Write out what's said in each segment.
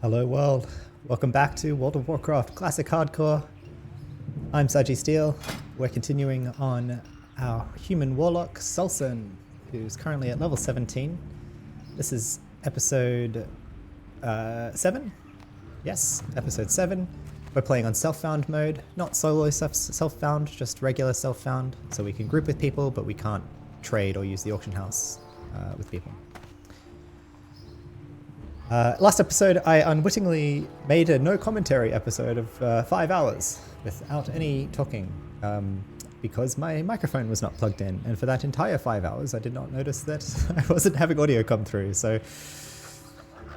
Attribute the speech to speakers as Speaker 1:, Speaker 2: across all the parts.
Speaker 1: Hello world, welcome back to World of Warcraft Classic Hardcore. I'm Saji Steele. We're continuing on our human warlock, Sulson, who's currently at level 17. This is episode 7? Yes, episode 7. We're playing on self-found mode, not solo self-found, just regular self-found, so we can group with people, but we can't trade or use the auction house with people. Last episode, I unwittingly made a no commentary episode of 5 hours without any talking because my microphone was not plugged in. And for that entire 5 hours, I did not notice that I wasn't having audio come through. So it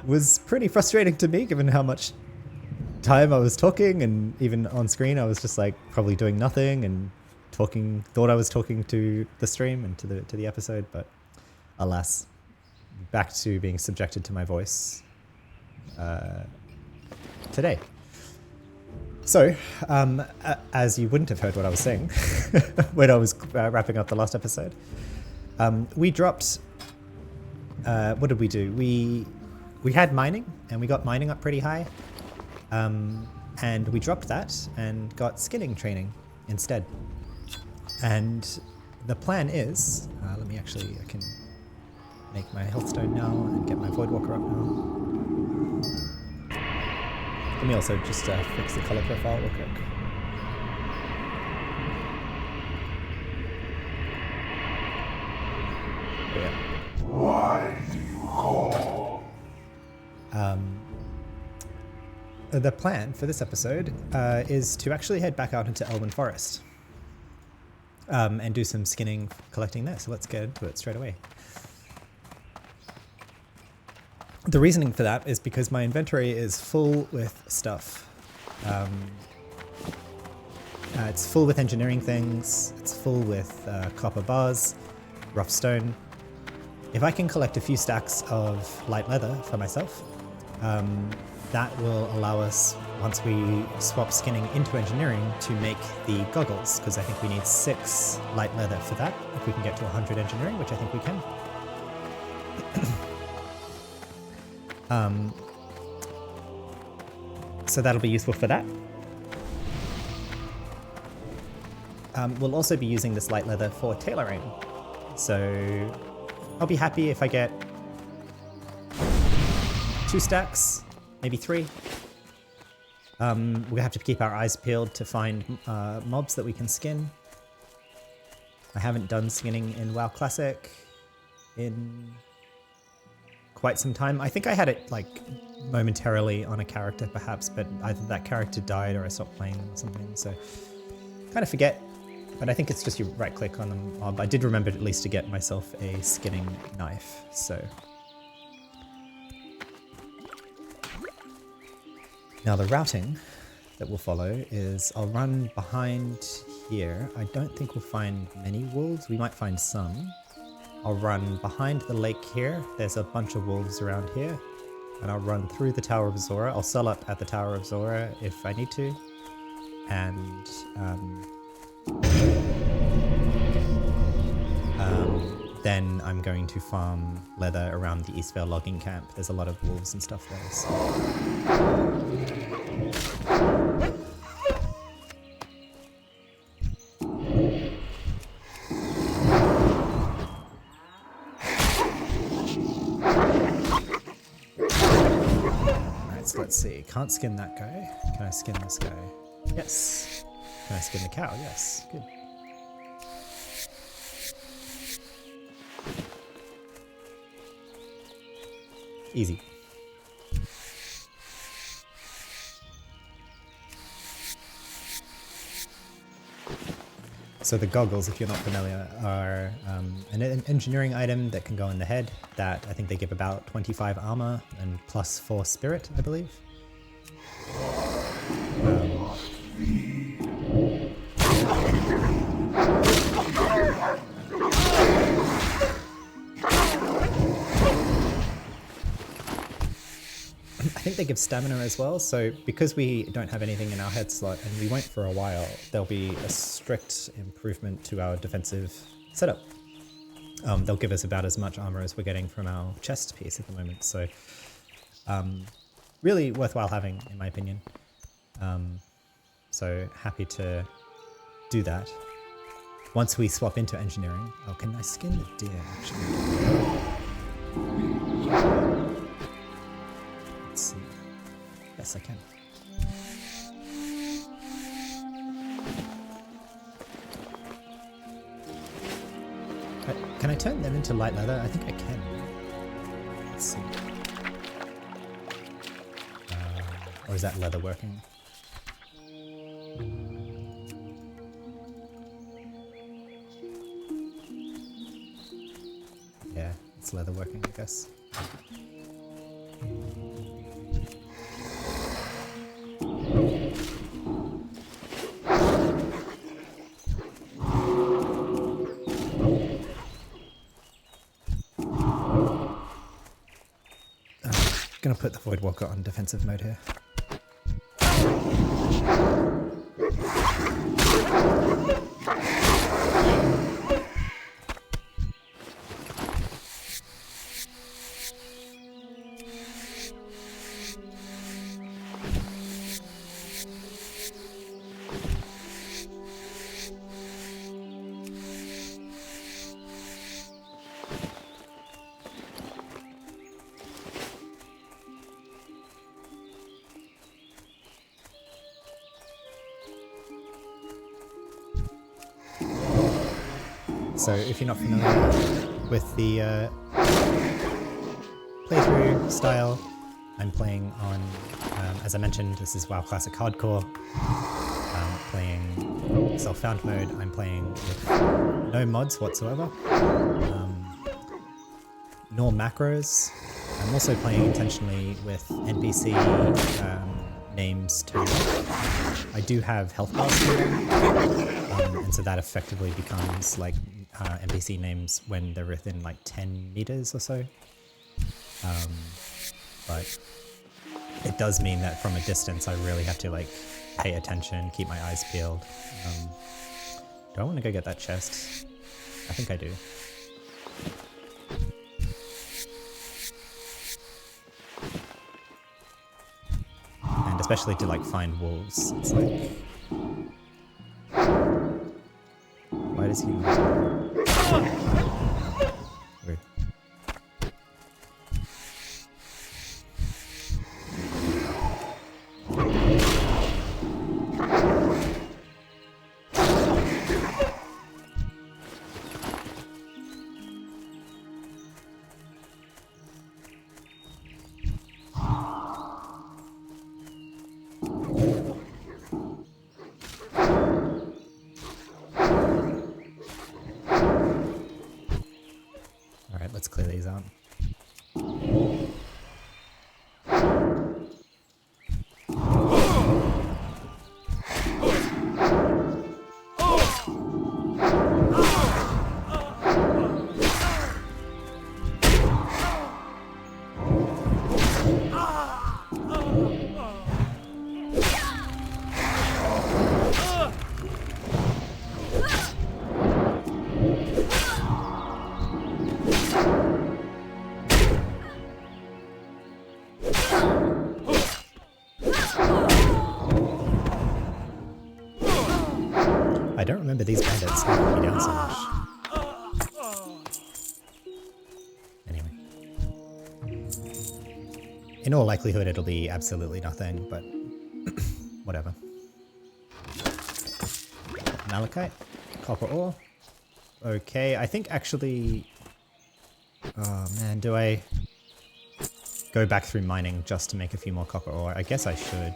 Speaker 1: was pretty frustrating to me given how much time I was talking, and even on screen, I was just like probably doing nothing and talking, thought I was talking to the stream and to the episode, but alas. Back to being subjected to my voice today. So, as you wouldn't have heard what I was saying when I was wrapping up the last episode, we dropped, what did we do? We had mining, and we got mining up pretty high, and we dropped that and got skinning training instead. And the plan is, I can make my health stone now and get my Voidwalker up now. Let me also just fix the color profile real quick. Yeah.
Speaker 2: Why do you call?
Speaker 1: The plan for this episode is to actually head back out into Elwyn Forest and do some skinning collecting there. So let's get into it straight away. The reasoning for that is because my inventory is full with stuff. It's full with engineering things, it's full with copper bars, rough stone. If I can collect a few stacks of light leather for myself, that will allow us, once we swap skinning into engineering, to make the goggles, because I think we need 6 light leather for that, if we can get to 100 engineering, which I think we can. So that'll be useful for that. We'll also be using this light leather for tailoring. So I'll be happy if I get 2 stacks, maybe 3. We have to keep our eyes peeled to find mobs that we can skin. I haven't done skinning in WoW Classic in quite some time. I think I had it like momentarily on a character perhaps, but either that character died or I stopped playing them or something, so kind of forget. But I think it's just you right click on the mob. I did remember at least to get myself a skinning knife, so. Now the routing that we'll follow is I'll run behind here. I don't think we'll find many wolves. We might find some. I'll run behind the lake here. There's a bunch of wolves around here. And I'll run through the Tower of Zora. I'll sell up at the Tower of Zora if I need to. And then I'm going to farm leather around the Eastvale logging camp. There's a lot of wolves and stuff there. So. Let's see, can't skin that guy. Can I skin this guy? Yes. Can I skin the cow? Yes. Good. Easy. So the goggles, if you're not familiar, are an engineering item that can go in the head that I think they give about 25 armor and plus 4 spirit, I believe. I think they give stamina as well, so because we don't have anything in our head slot, and we won't for a while, there'll be a strict improvement to our defensive setup. They'll give us about as much armor as we're getting from our chest piece at the moment, so really worthwhile having, in my opinion. So happy to do that. Once we swap into engineering. Oh, can I skin the deer actually? Let's see. Yes, I can. Can I turn them into light leather? I think I can. Let's see. Or is that leather working? Yeah, it's leather working, I guess. Gonna put the Void Walker on defensive mode here. So if you're not familiar with the playthrough style, I'm playing on, as I mentioned, this is WoW Classic Hardcore. I'm playing self-found mode. I'm playing with no mods whatsoever, nor macros. I'm also playing intentionally with NPC names turned off. I do have health bars here, and so that effectively becomes like NPC names when they're within like 10 meters or so. But it does mean that from a distance I really have to like pay attention, keep my eyes peeled. Do I want to go get that chest? I think I do. And especially to like find wolves, it's like, why does he Weird. Alright, let's clear these out. I don't remember these bandits knocking me down so much. Anyway. In all likelihood it'll be absolutely nothing, but whatever. Malachite, copper ore. Okay, I think actually... Oh man, do I go back through mining just to make a few more copper ore? I guess I should.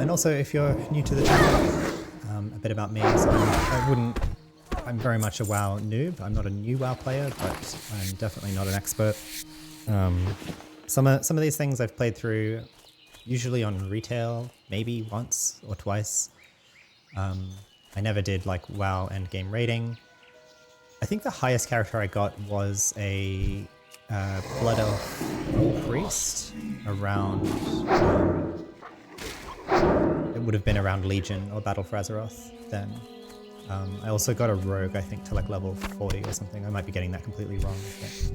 Speaker 1: And also, if you're new to the channel, a bit about me. So I'm very much a WoW noob. I'm not a new WoW player, but I'm definitely not an expert. Some of these things I've played through, usually on retail, maybe once or twice. I never did like WoW endgame raiding. I think the highest character I got was a Blood Elf Priest around... it would have been around Legion or Battle for Azeroth then. I also got a Rogue, I think, to like level 40 or something. I might be getting that completely wrong. But...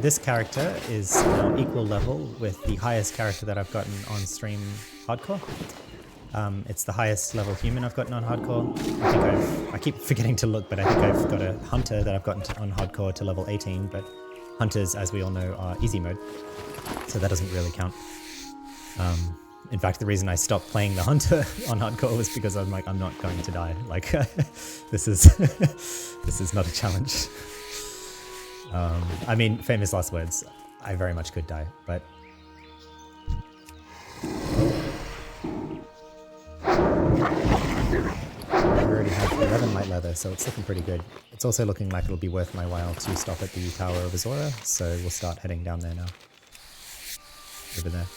Speaker 1: this character is now equal level with the highest character that I've gotten on stream hardcore. It's the highest level human I've gotten on hardcore. I keep forgetting to look, but I think I've got a hunter that I've gotten on hardcore to level 18, but hunters, as we all know, are easy mode, so that doesn't really count. In fact, the reason I stopped playing the hunter on hardcore was because I'm like, I'm not going to die. Like, this is not a challenge. I mean, famous last words, I very much could die, but... I already have 11 light leather, so it's looking pretty good. It's also looking like it'll be worth my while to stop at the Tower of Azora, so we'll start heading down there now. Over there.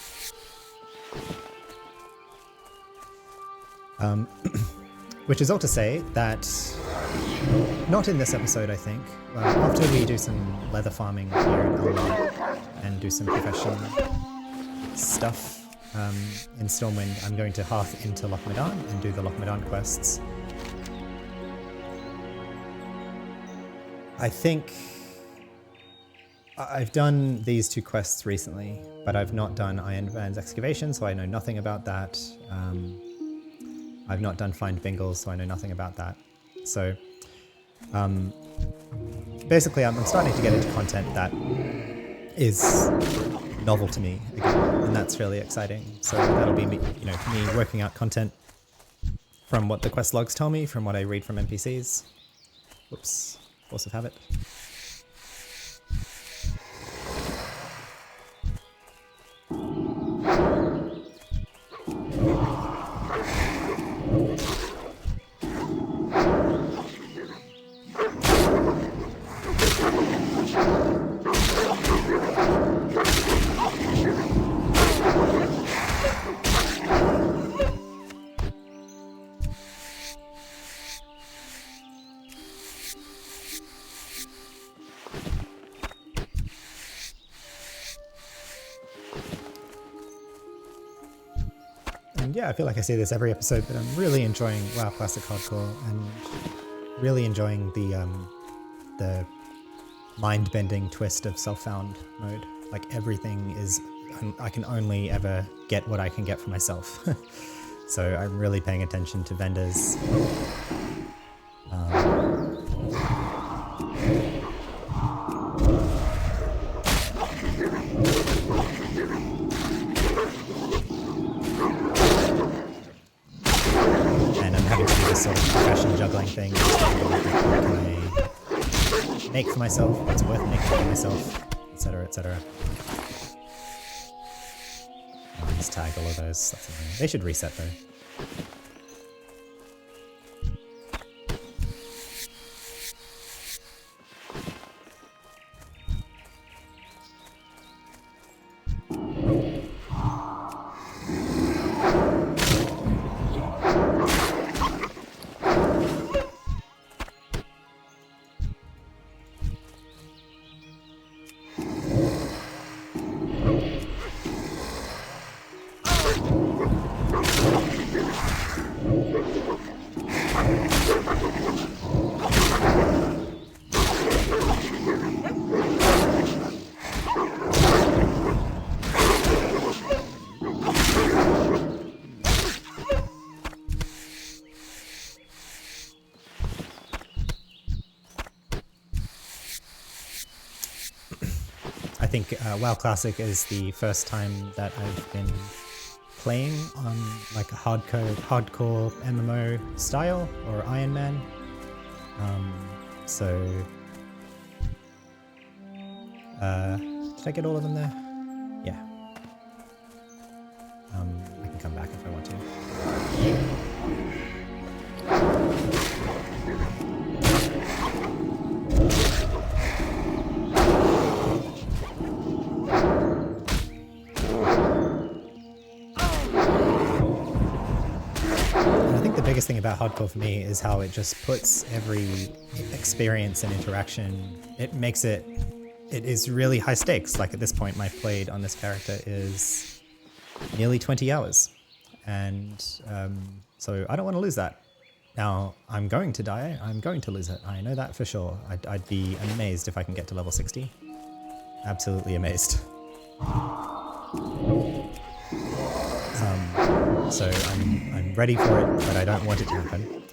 Speaker 1: Which is all to say that, not in this episode I think, after we do some leather farming here in Elmore and do some profession stuff in Stormwind, I'm going to hearth into Lochmadan and do the Lochmadan quests. I think I've done these two quests recently, but I've not done Ironvan's excavation, so I know nothing about that. I've not done Find Bingles, so I know nothing about that. So basically I'm starting to get into content that is novel to me again, and that's really exciting. So that'll be me, me working out content from what the quest logs tell me, from what I read from NPCs. Whoops, force of habit. Yeah, I feel like I say this every episode, but I'm really enjoying WoW Classic Hardcore and really enjoying the mind-bending twist of self-found mode. Like everything is, I can only ever get what I can get for myself. So I'm really paying attention to vendors. Sort of profession juggling thing. What can I make for myself? What's worth making for myself? Etc. etc. Just tag all of those. That's annoying. They should reset though. I think WoW Classic is the first time that I've been playing on like a hardcore MMO style or Iron Man. Did I get all of them there? Yeah. I can come back if I want to. I think the biggest thing about hardcore for me is how it just puts every experience and interaction, it makes it is really high stakes. Like at this point, my played on this character is nearly 20 hours. And so I don't want to lose that. Now, I'm going to die. I'm going to lose it. I know that for sure. I'd be amazed if I can get to level 60. Absolutely amazed. So I'm ready for it, but I don't want it to happen.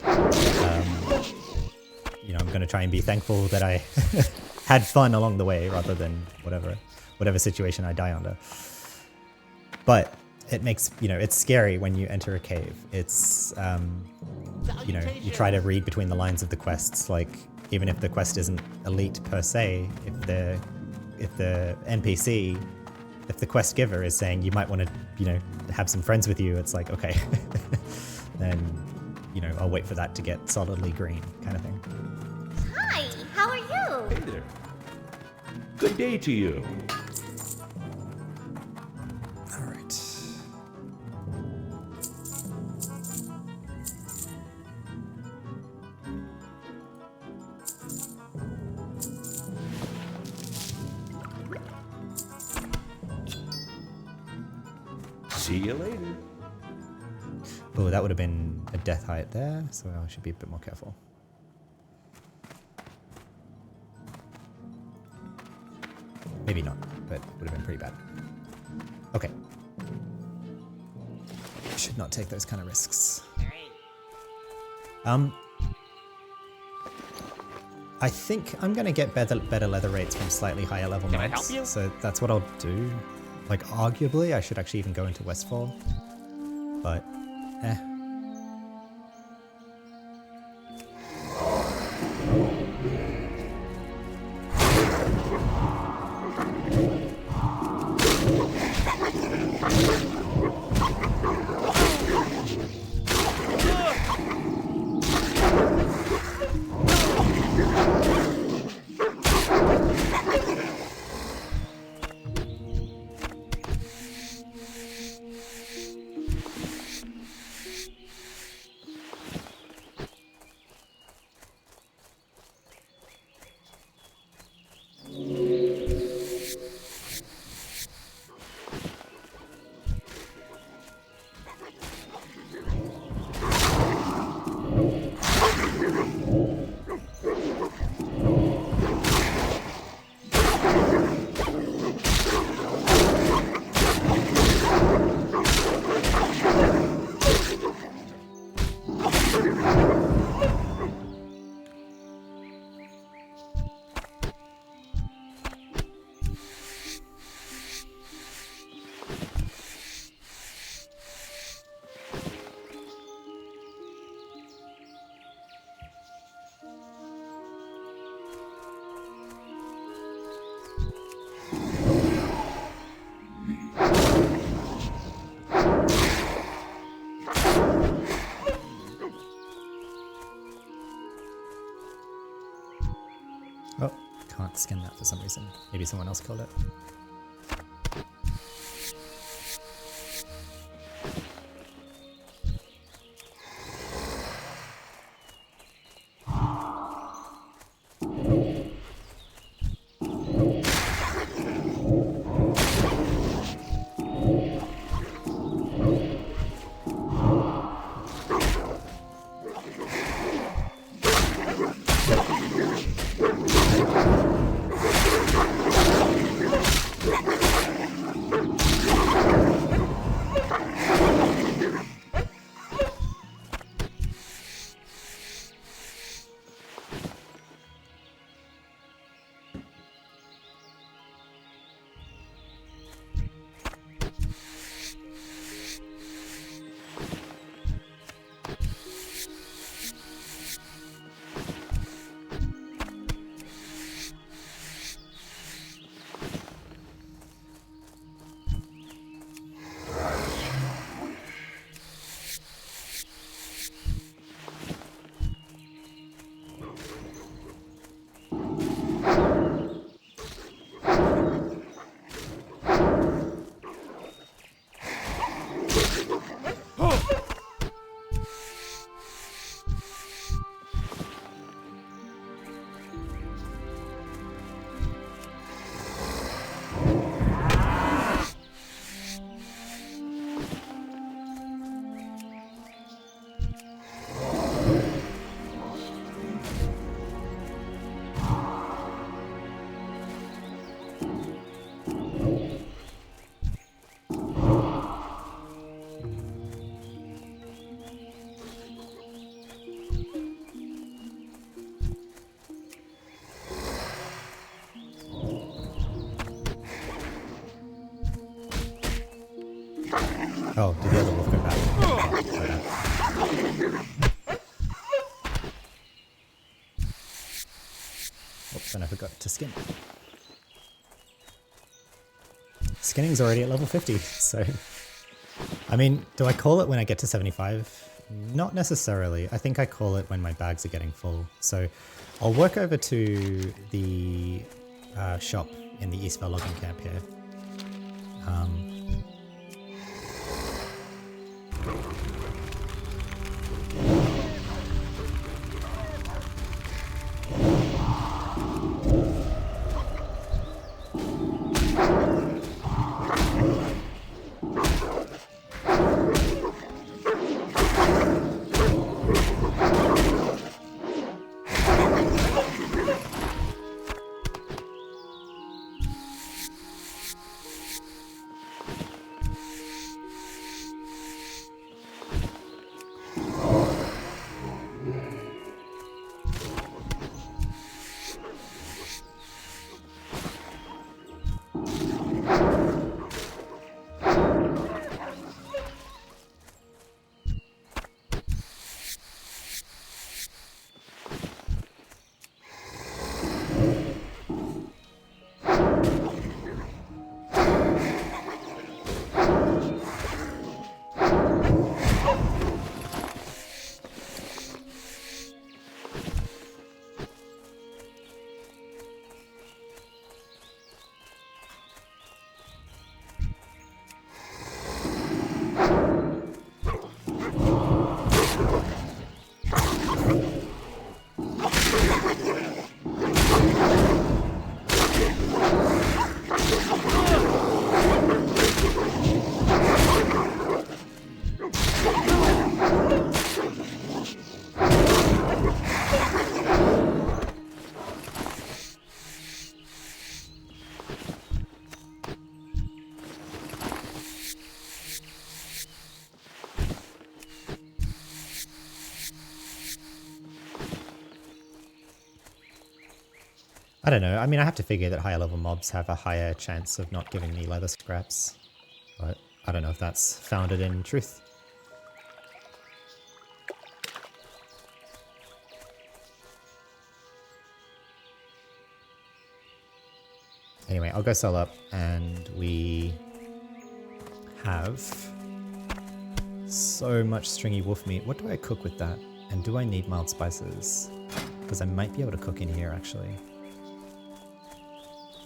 Speaker 1: You know, I'm going to try and be thankful that I had fun along the way rather than whatever situation I die under. But it makes, you know, it's scary when you enter a cave. It's, you know, you try to read between the lines of the quests. Like, even if the quest isn't elite per se, if the NPC, if the quest giver is saying you might want to, you know, have some friends with you, it's like, okay, then, you know, I'll wait for that to get solidly green, kind of thing.
Speaker 3: Hi, how are you?
Speaker 2: Hey there. Good day to you.
Speaker 1: All right.
Speaker 2: See you later.
Speaker 1: Oh, that would have been a death height there, so I should be a bit more careful. Maybe not, but it would have been pretty bad. Okay. Should not take those kind of risks. I think I'm going to get better leather rates from slightly higher level
Speaker 4: Can I
Speaker 1: mobs.
Speaker 4: help you?
Speaker 1: So that's what I'll do. Like, arguably, I should actually even go into Westfall. But, eh. Oh, can't scan that for some reason. Maybe someone else called it. Oh, did the other wolf go back? Oops, and I forgot to skin. Skinning's already at level 50, so... I mean, do I call it when I get to 75? Not necessarily. I think I call it when my bags are getting full. So I'll work over to the shop in the Eastvale logging camp here. I don't know. I mean, I have to figure that higher level mobs have a higher chance of not giving me leather scraps. But I don't know if that's founded in truth. Anyway, I'll go sell up, and we have so much stringy wolf meat. What do I cook with that? And do I need mild spices? Because I might be able to cook in here, actually.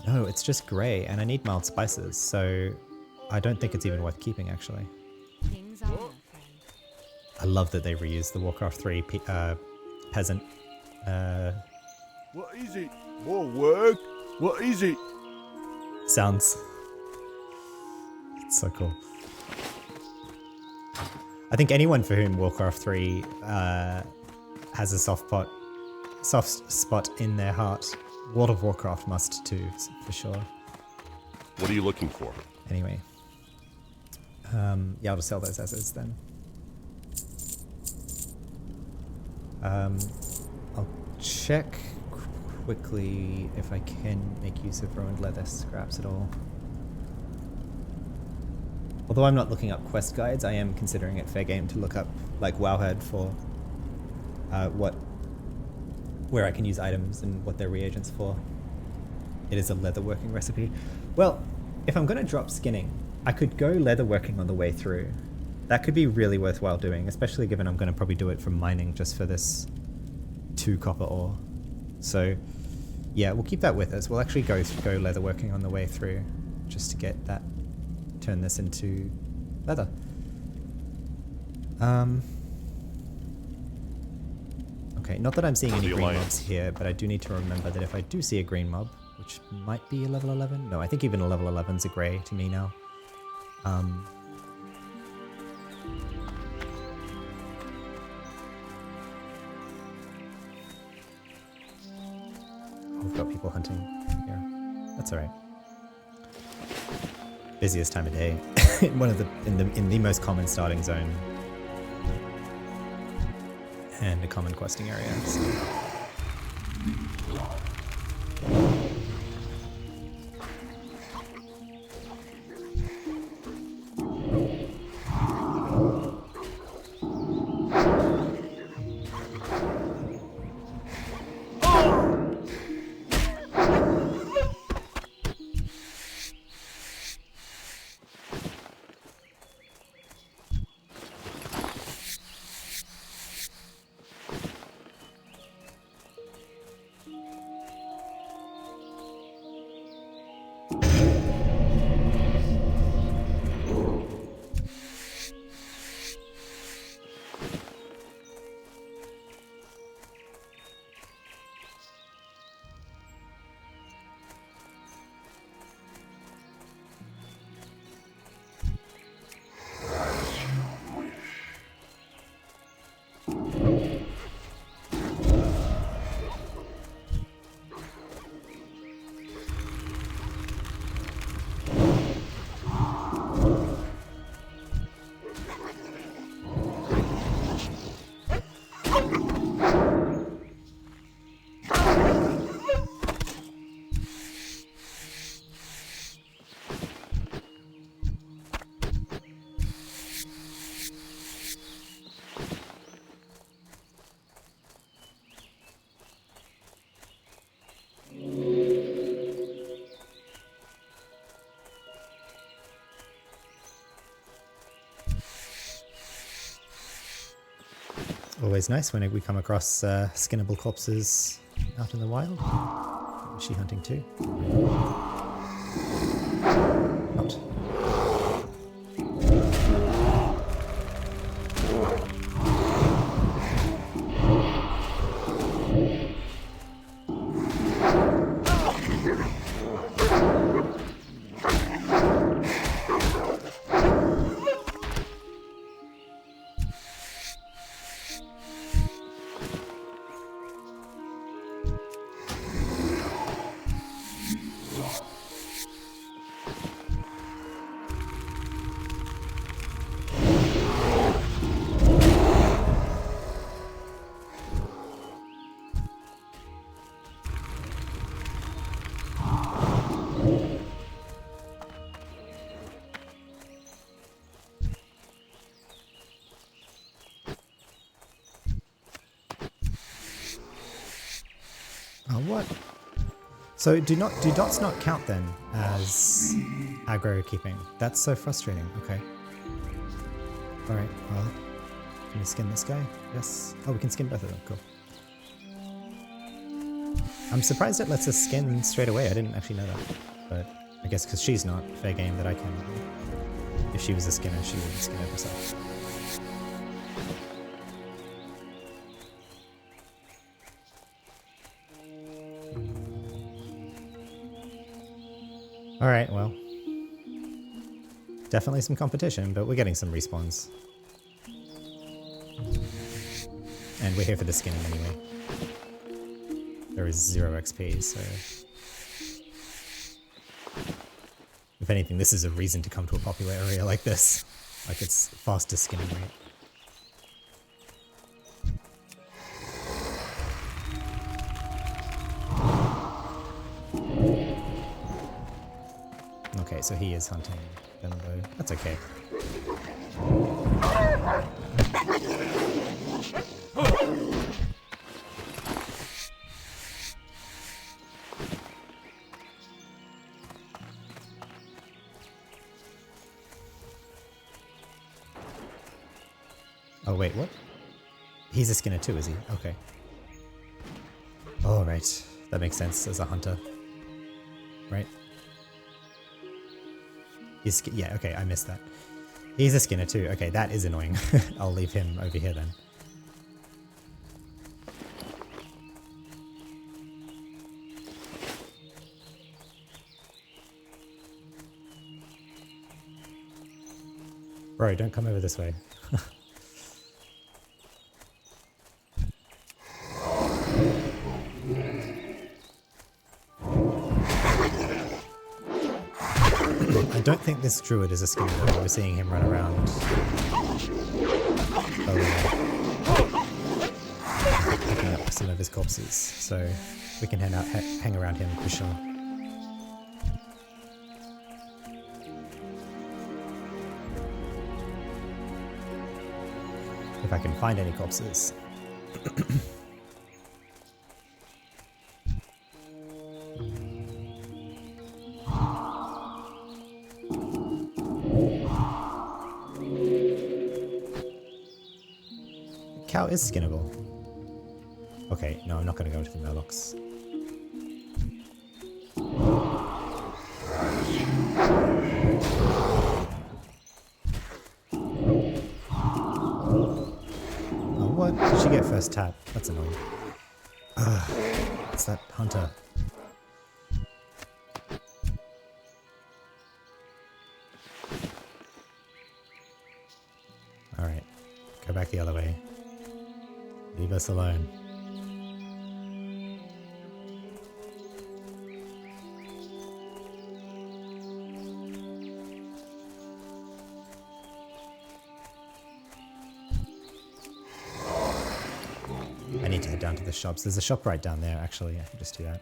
Speaker 1: No, it's just grey, and I need mild spices, so I don't think it's even worth keeping, actually. I love that they reused the Warcraft 3 peasant.
Speaker 4: What is it? More work? What is it?
Speaker 1: Sounds. It's so cool. I think anyone for whom Warcraft 3 has a soft spot in their heart, World of Warcraft must too, for sure.
Speaker 4: What are you looking for?
Speaker 1: Anyway. Yeah, I'll just sell those as is then. I'll check quickly if I can make use of ruined leather scraps at all. Although I'm not looking up quest guides, I am considering it fair game to look up, like Wowhead, for where I can use items and what they're reagents for. It is a leatherworking recipe. Well, if I'm going to drop skinning, I could go leatherworking on the way through. That could be really worthwhile doing, especially given I'm going to probably do it from mining just for this 2 copper ore. So yeah, we'll keep that with us. We'll actually go leatherworking on the way through just to get that, turn this into leather. Okay, not that I'm seeing any green mobs here, but I do need to remember that if I do see a green mob, which might be a level 11. No, I think even a level 11's a grey to me now. We've got people hunting here. That's alright. Busiest time of day. in the most common starting zone. And a common questing area. So. Always nice when we come across skinnable corpses out in the wild. Is she hunting too? Not. Oh, what? So do dots not count then as aggro keeping? That's so frustrating. Okay. Alright, well, can we skin this guy? Yes. Oh, we can skin both of them. Cool. I'm surprised it lets us skin straight away. I didn't actually know that. But I guess because she's not, fair game that I can. If she was a skinner, she would skin it herself. Alright, well. Definitely some competition, but we're getting some respawns. And we're here for the skinning anyway. There is 0 XP, so... If anything, this is a reason to come to a popular area like this. Like, it's fastest skinning rate. Okay, so he is hunting them though. That's okay. Oh wait, what? He's a skinner too, is he? Okay. Oh right, that makes sense as a hunter. Right? Yeah, okay, I missed that. He's a skinner too. Okay, that is annoying. I'll leave him over here then. Bro, don't come over this way. I don't think this druid is a skinner though. We're seeing him run around. Picking up some of his corpses, so we can hang around him for sure. If I can find any corpses. Cow is skinnable. Okay, no, I'm not going to go into the Murlocs. Oh, what? Did she get first tap? That's annoying. Ugh, it's that hunter. Alright, go back the other way. Leave us alone. I need to head down to the shops. There's a shop right down there, actually. I can just do that.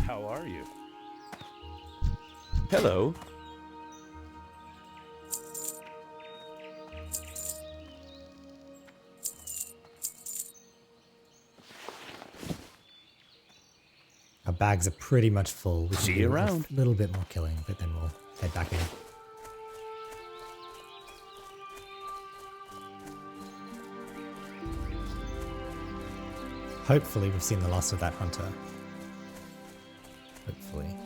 Speaker 4: How are you?
Speaker 2: Hello.
Speaker 1: Our bags are pretty much full. We can
Speaker 2: See
Speaker 1: do
Speaker 2: you
Speaker 1: a
Speaker 2: around.
Speaker 1: little bit more killing, but then we'll head back in. Hopefully we've seen the last of that hunter. Hopefully.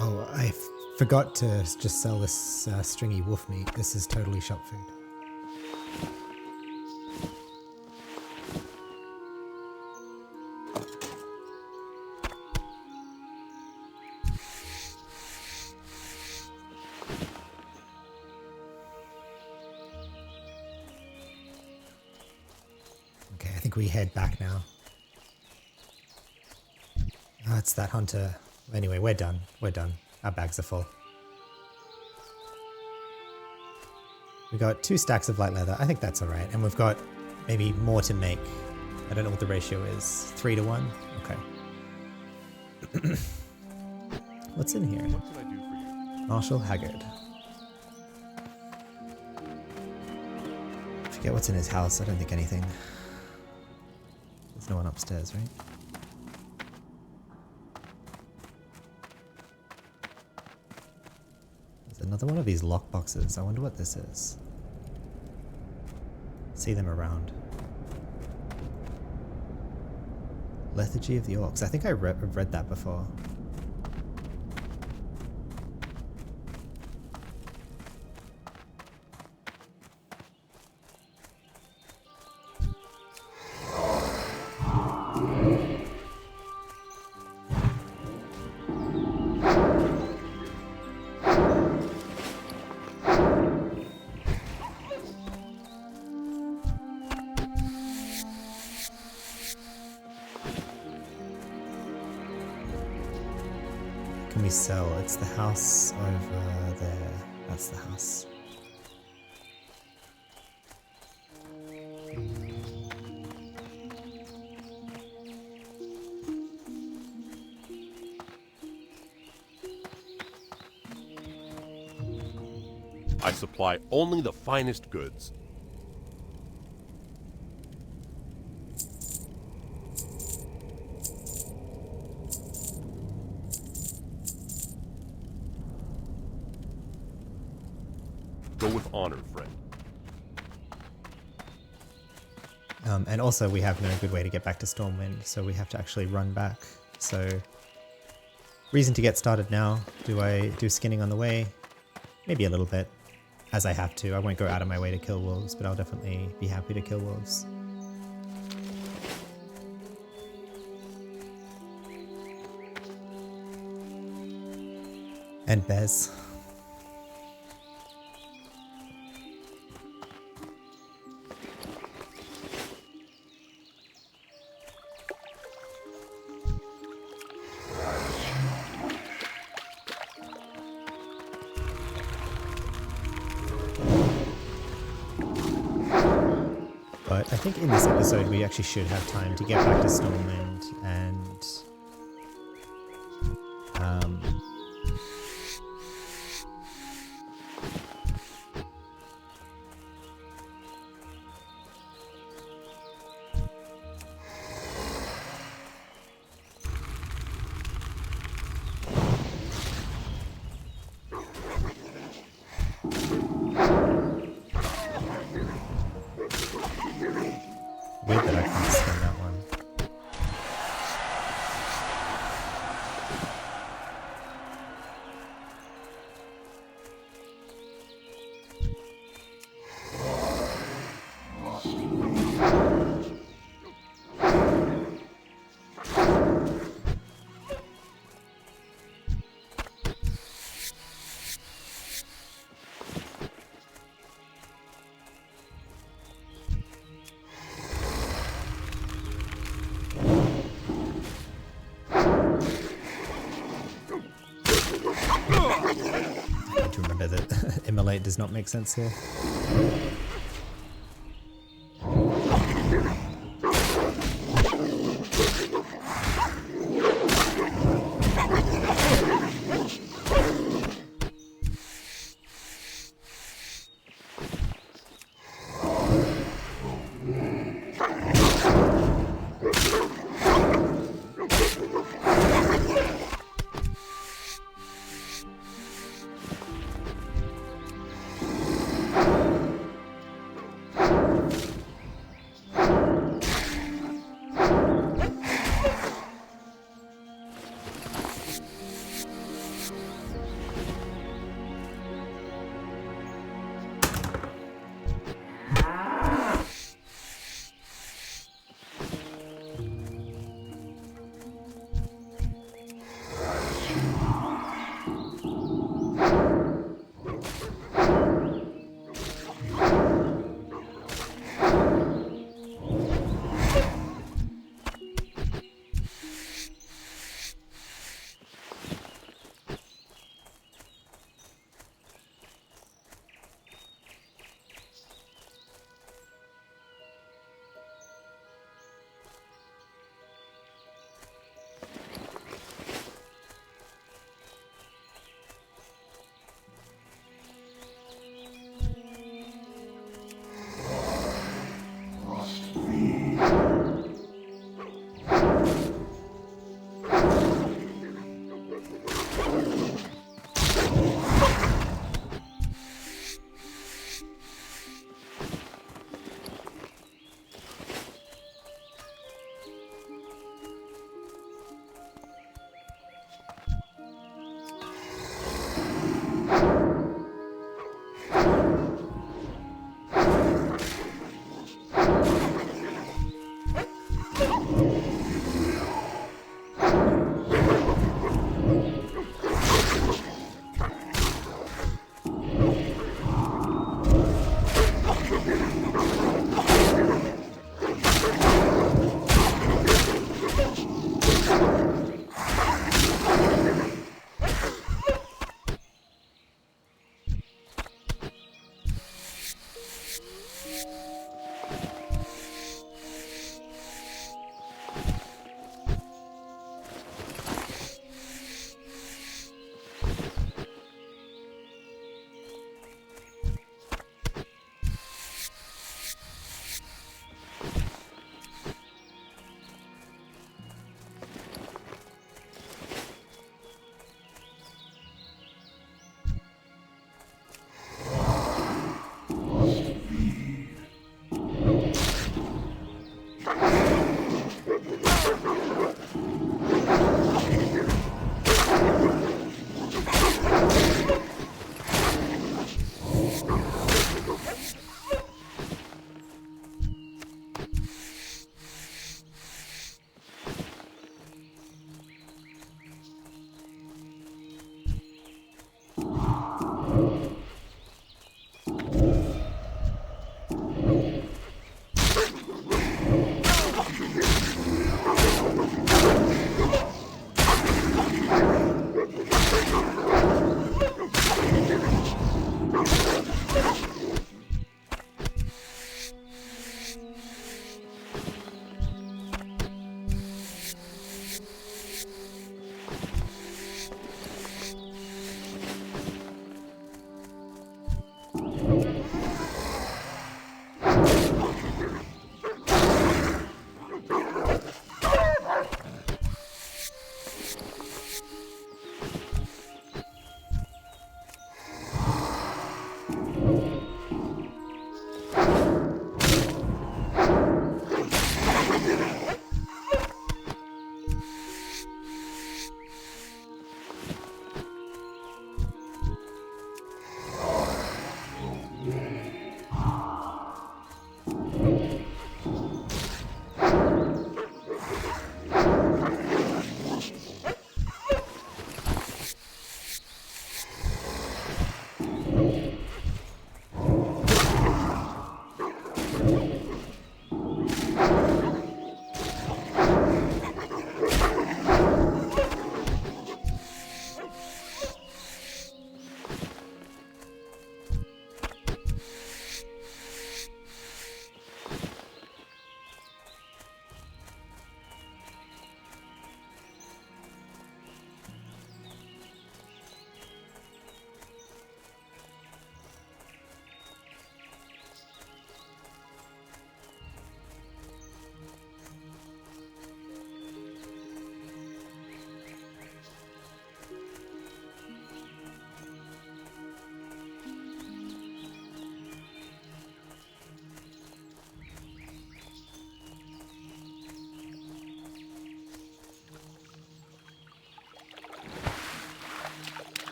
Speaker 1: Oh, I forgot to just sell this stringy wolf meat. This is totally shop food. Okay, I think we head back now. Oh, it's that hunter. Anyway, we're done. We're done. Our bags are full. We got 2 stacks of light leather. I think that's alright. And we've got maybe more to make. I don't know what the ratio is. 3 to 1? Okay. What's in here?
Speaker 4: What can I do for you?
Speaker 1: Marshall Haggard. Forget what's in his house. I don't think anything. There's no one upstairs, right? Another one of these lock boxes. I wonder what this is. See them around. Lethargy of the Orcs. I think I've read that before. Can we sell? It's the house over there. That's the house.
Speaker 4: I supply only the finest goods. Go with honor, friend.
Speaker 1: And also we have no good way to get back to Stormwind, so we have to actually run back. So, reason to get started now. Do I do skinning on the way? Maybe a little bit, as I have to. I won't go out of my way to kill wolves, but I'll definitely be happy to kill wolves. And bears. But I think in this episode we actually should have time to get back to Stormwind and weird that I can't spin that one. I need to remember that immolate does not make sense here.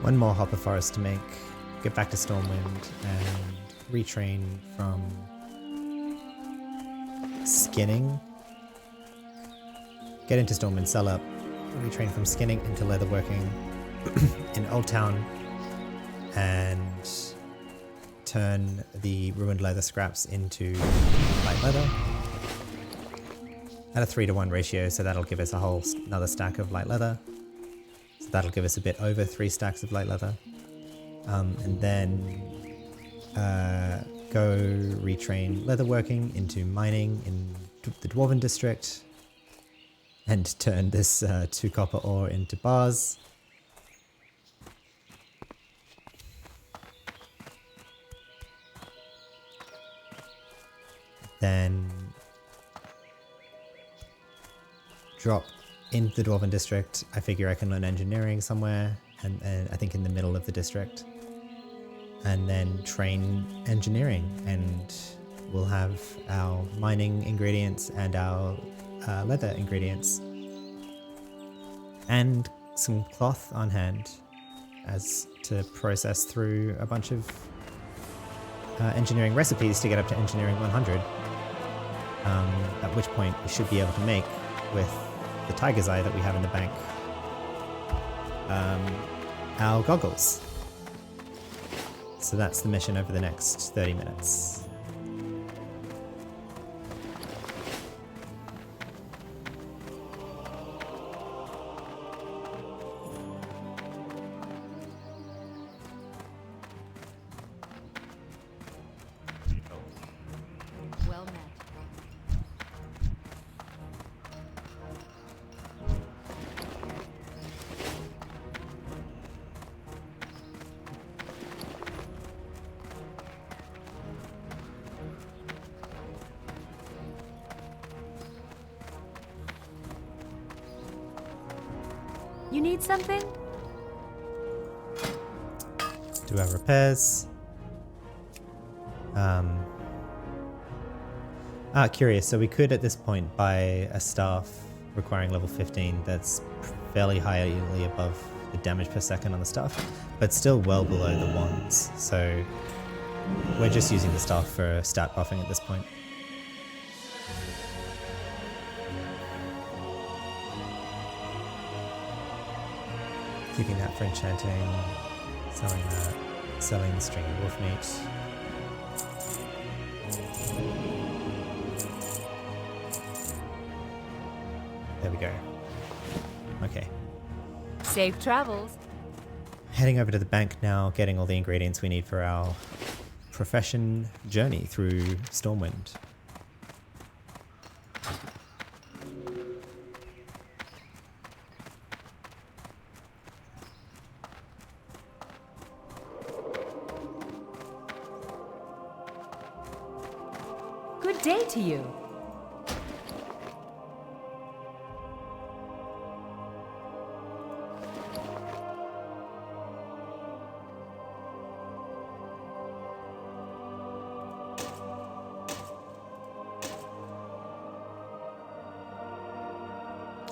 Speaker 1: One more hopper forest to make. Get back to Stormwind and retrain from skinning. Get into Stormwind, sell up, retrain from skinning into leatherworking in Old Town, and turn the ruined leather scraps into light leather at a 3-to-1 ratio, so that'll give us a whole another stack of light leather. So that'll give us a bit over 3 stacks of light leather. And then go retrain leatherworking into mining in the Dwarven district, and turn this 2 copper ore into bars. Then drop into the Dwarven district. I figure I can learn engineering somewhere, and I think in the middle of the district. And then train engineering, and we'll have our mining ingredients and our leather ingredients and some cloth on hand as to process through a bunch of engineering recipes to get up to engineering 100, at which point we should be able to make, with the tiger's eye that we have in the bank, our goggles. So that's the mission over the next 30 minutes.
Speaker 5: Well met. You need something?
Speaker 1: Do our repairs. Curious, so we could at this point buy a staff requiring level 15 that's fairly highly above the damage per second on the staff, but still well below the wands. So we're just using the staff for stat buffing at this point. Keeping that for enchanting, selling that, selling the string of wolf meat. There we go. Okay.
Speaker 5: Safe travels.
Speaker 1: Heading over to the bank now, getting all the ingredients we need for our profession journey through Stormwind.
Speaker 5: Good day to you.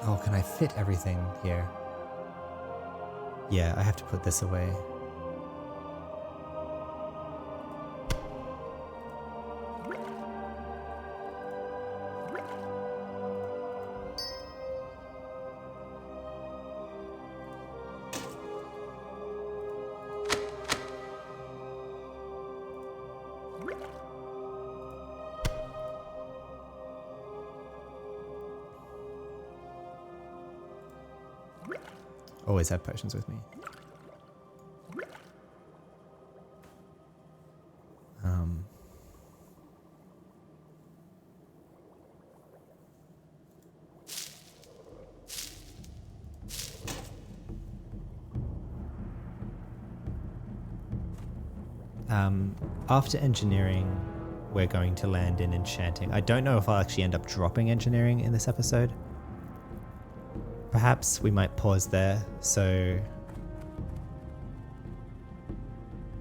Speaker 1: Oh, can I fit everything here? Yeah, I have to put this away. Always have potions with me. After engineering, we're going to land in enchanting. I don't know if I'll actually end up dropping engineering in this episode. Perhaps we might pause there, so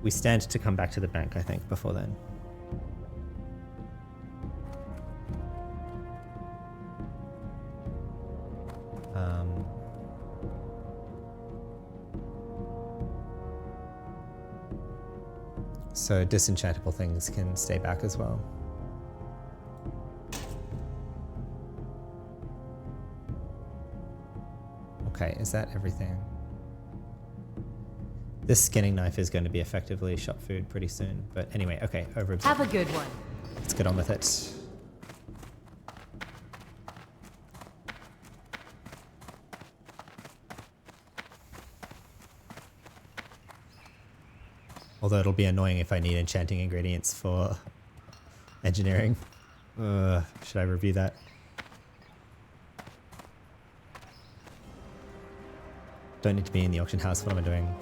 Speaker 1: we stand to come back to the bank, I think, before then. So disenchantable things can stay back as well. Okay, is that everything? This skinning knife is going to be effectively shop food pretty soon. But anyway, okay, over.
Speaker 5: Have a good one.
Speaker 1: Let's get on with it. Although it'll be annoying if I need enchanting ingredients for engineering. Should I review that? Don't need to be in the auction house. What am I doing?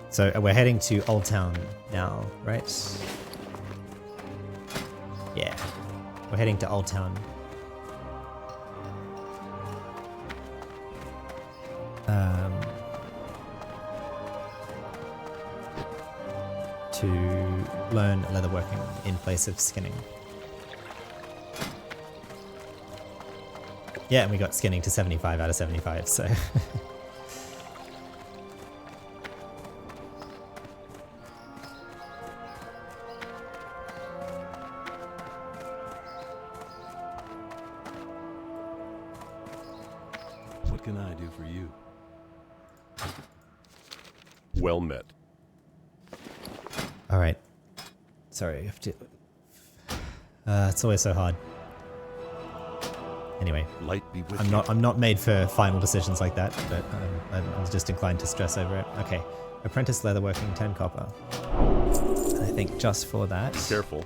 Speaker 1: So we're heading to Old Town now, right? Yeah. We're heading to Old Town. To learn leatherworking in place of skinning. Yeah, and we got skinning to 75 out of 75, so...
Speaker 6: What can I do for you?
Speaker 4: Well met.
Speaker 1: All right. Sorry, I have to... it's always so hard. Anyway,
Speaker 6: Light be with
Speaker 1: I'm not made for final decisions like that, but I'm just inclined to stress over it. Okay, apprentice leatherworking, 10 copper. And I think just for that,
Speaker 4: Careful.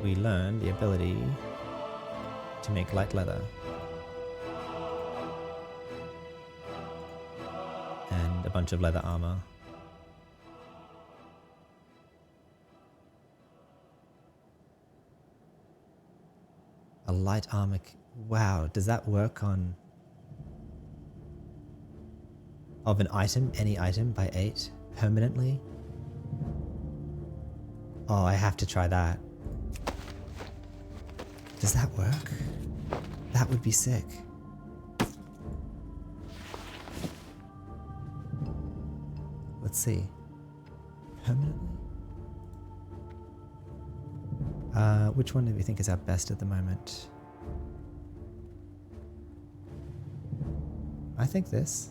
Speaker 1: we learn the ability to make light leather. And a bunch of leather armor. A light armor. Wow, does that work on... Of an item, any item, by 8 permanently? Oh, I have to try that. Does that work? That would be sick. Let's see. Permanently? Which one do we think is our best at the moment? I think this.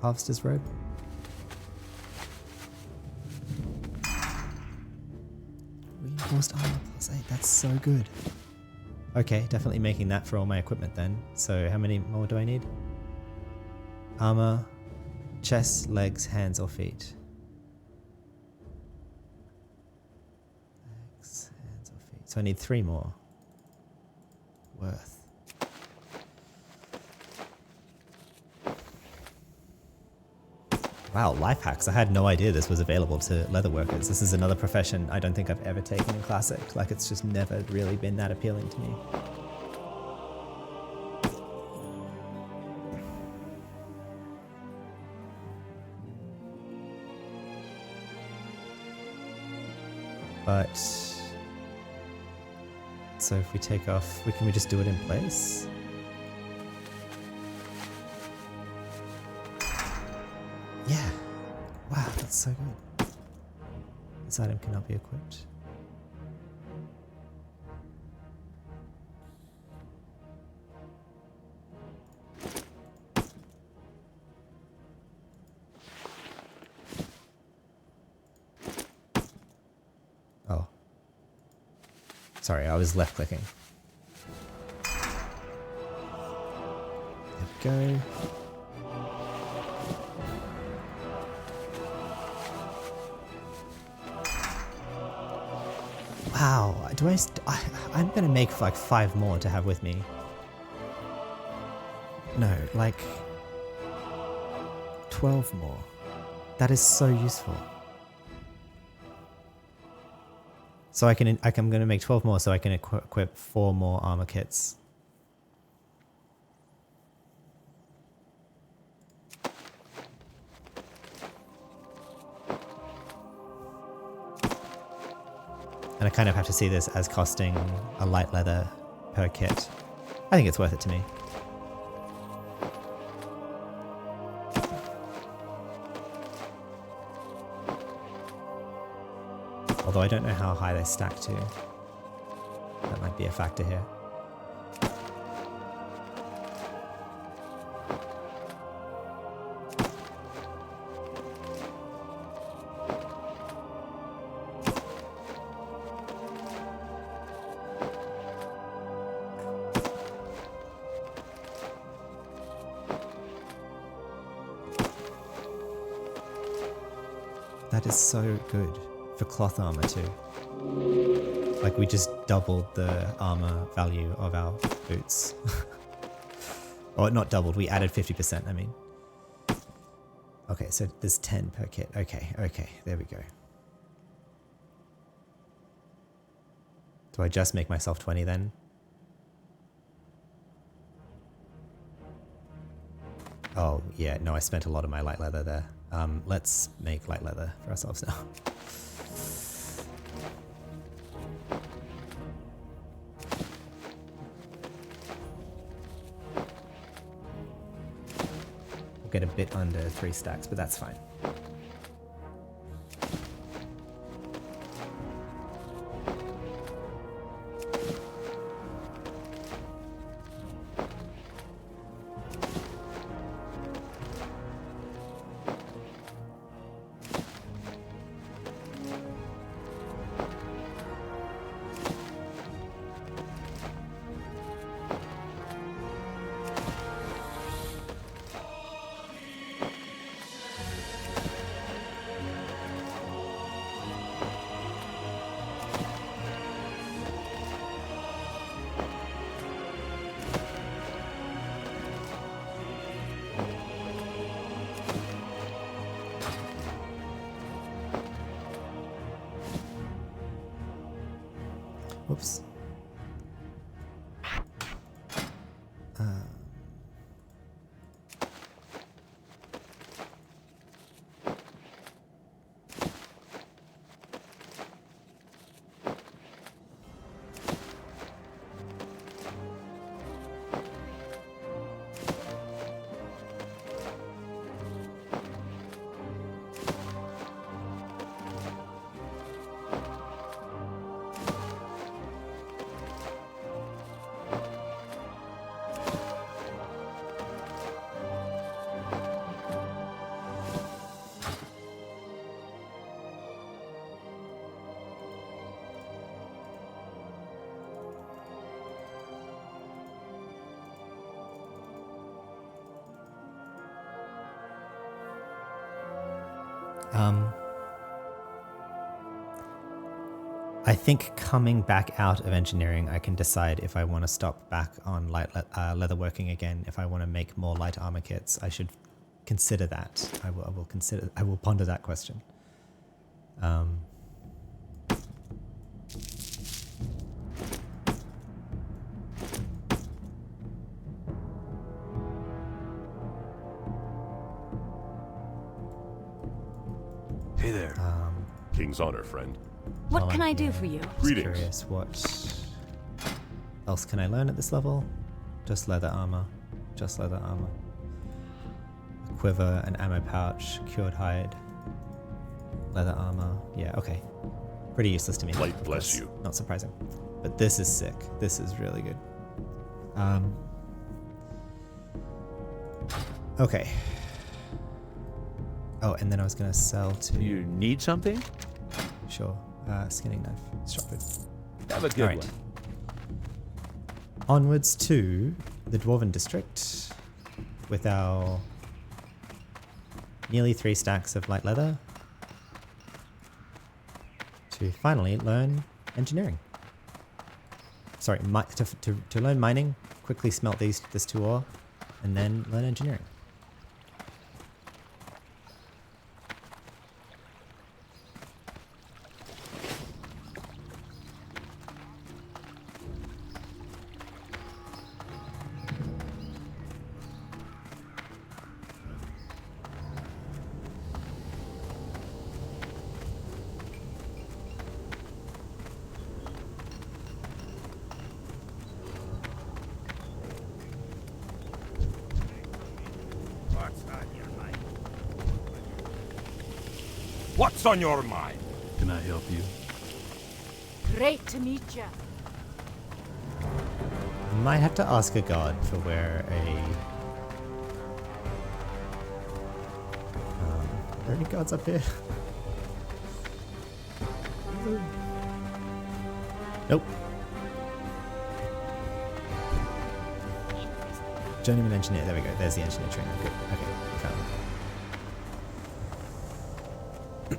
Speaker 1: Harvester's Robe. Reinforced armor +8. That's so good. Okay, definitely making that for all my equipment then. So how many more do I need? Armor, chest, legs, hands or feet. Legs, hands or feet. So I need 3 more. Worth. Wow, life hacks. I had no idea this was available to leatherworkers. This is another profession I don't think I've ever taken in Classic. Like, it's just never really been that appealing to me. But... So if we take off... Can we just do it in place? Yeah. Wow, that's so good. This item cannot be equipped. Oh. Sorry, I was left clicking. There we go. Wow, I'm gonna make like 5 more to have with me. No, like 12 more. That is so useful. So I'm gonna make 12 more so I can equip 4 more armor kits. And I kind of have to see this as costing a light leather per kit. I think it's worth it to me. Although I don't know how high they stack to. That might be a factor here. That is so good for cloth armor too. Like we just doubled the armor value of our boots. Or not doubled, we added 50%, I mean. Okay, so there's 10 per kit. Okay, there we go. Do I just make myself 20 then? Oh, yeah, no, I spent a lot of my light leather there. Let's make light leather for ourselves now. We'll get a bit under 3 stacks, but that's fine. Whoops. I think coming back out of engineering, I can decide if I want to stop back on light leather working again. If I want to make more light armor kits, I should consider that. I will ponder that question.
Speaker 4: Hey there. King's honor, friend.
Speaker 5: What can I do for you?
Speaker 4: Greetings.
Speaker 1: Curious, what else can I learn at this level? Just leather armor. Just leather armor. A quiver, an ammo pouch, cured hide, leather armor. Yeah, okay. Pretty useless to me.
Speaker 4: Light
Speaker 1: of
Speaker 4: bless
Speaker 1: course.
Speaker 4: you.
Speaker 1: Not surprising. But this is sick. This is really good. Okay. Oh, and then I was going to sell to...
Speaker 2: You need something?
Speaker 1: Sure. Skinning knife. Stratford.
Speaker 2: Have a good
Speaker 1: Alright.
Speaker 2: one.
Speaker 1: Onwards to the Dwarven District with our nearly 3 stacks of light leather to finally learn engineering. Sorry, to learn mining, quickly smelt this 2 ore, and then learn engineering.
Speaker 4: What's on your mind?
Speaker 6: Can I help you?
Speaker 5: Great to meet you.
Speaker 1: Might have to ask a god for where are there any gods up here? Nope. Journeyman engineer. There we go. There's the engineer trainer. Good. Okay. Found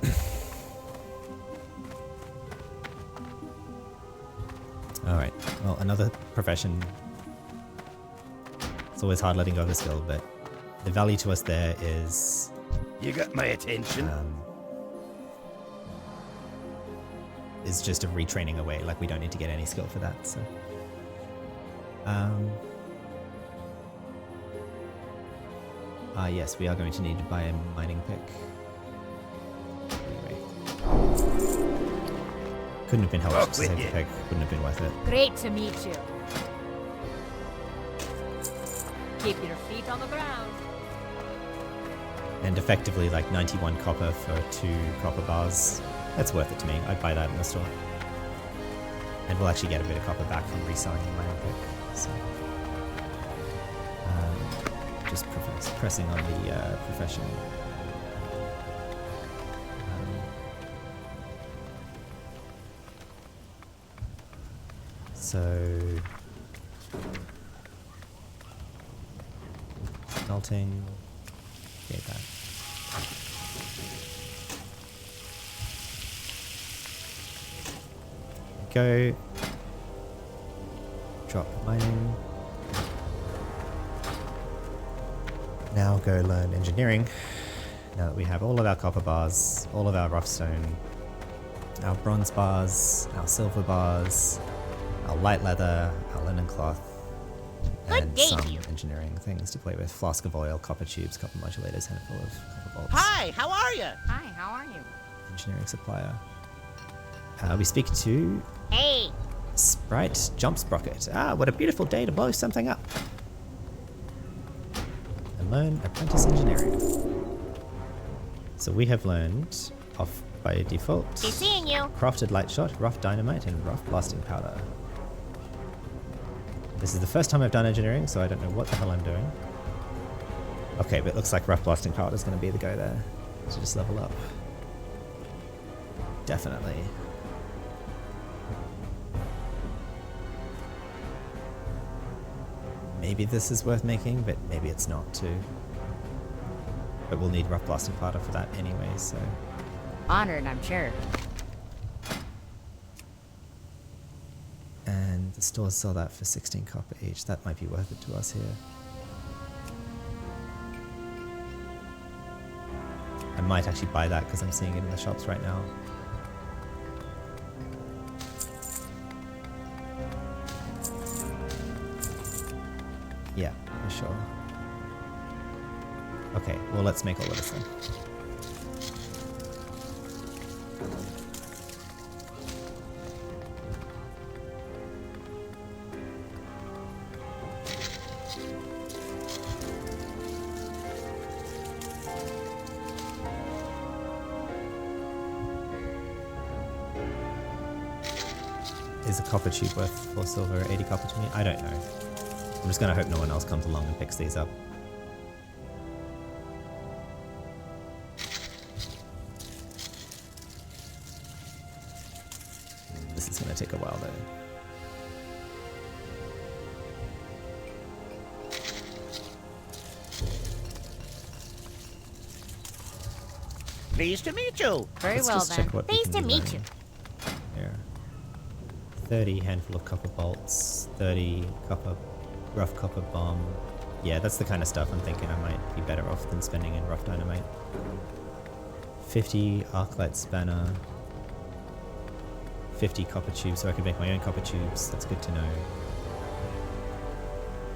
Speaker 1: him. Alright. Well, another profession. It's always hard letting go of a skill, but the value to us there is
Speaker 2: You got my attention.
Speaker 1: is just a retraining away. Like, we don't need to get any skill for that. So, yes, we are going to need to buy a mining pick. Anyway, couldn't have been helped to save the pick. Wouldn't have been worth it.
Speaker 5: Great to meet you. Keep your feet on the ground.
Speaker 1: And effectively, like 91 copper for 2 copper bars. That's worth it to me. I'd buy that in the store. And we'll actually get a bit of copper back from reselling the mining pick. So, just pressing on the profession. So, smelting. Okay, that. Go. Drop mining. Now go learn engineering. Now that we have all of our copper bars, all of our rough stone, our bronze bars, our silver bars, our light leather, our linen cloth, and some engineering things to play with. Flask of oil, copper tubes, copper modulators, handful of copper bolts.
Speaker 6: Hi, how are you?
Speaker 5: Hi, how are you?
Speaker 1: Engineering supplier. We speak to
Speaker 3: Hey.
Speaker 1: Sprite Jump Sprocket. Ah, what a beautiful day to blow something up. And learn apprentice engineering. So we have learned, off by default,
Speaker 3: Be seeing you.
Speaker 1: crafted light shot, rough dynamite, and rough blasting powder. This is the first time I've done engineering, so I don't know what the hell I'm doing. Okay, but it looks like rough blasting powder is going to be the go there. So just level up. Definitely. Maybe this is worth making, but maybe it's not too. But we'll need rough blasting powder for that anyway, so.
Speaker 5: Honored, I'm sure.
Speaker 1: And the stores sell that for 16 copper each. That might be worth it to us here. I might actually buy that because I'm seeing it in the shops right now. Yeah, for sure. Okay, well, let's make all of this then. Is a copper tube worth 4 silver, 80 copper to me? I don't know. I'm just gonna hope no one else comes along and picks these up. This is gonna take a while though.
Speaker 6: Pleased to meet you.
Speaker 5: Very
Speaker 1: Let's
Speaker 5: well
Speaker 1: just
Speaker 5: then.
Speaker 1: check what we
Speaker 3: Pleased
Speaker 1: can
Speaker 3: to
Speaker 1: do
Speaker 3: meet
Speaker 1: learning.
Speaker 3: you.
Speaker 1: Here. 30 handful of copper bolts, 30 rough copper bomb. Yeah, that's the kind of stuff I'm thinking I might be better off than spending in rough dynamite. 50 arclight spanner. 50 copper tubes, so I can make my own copper tubes. That's good to know.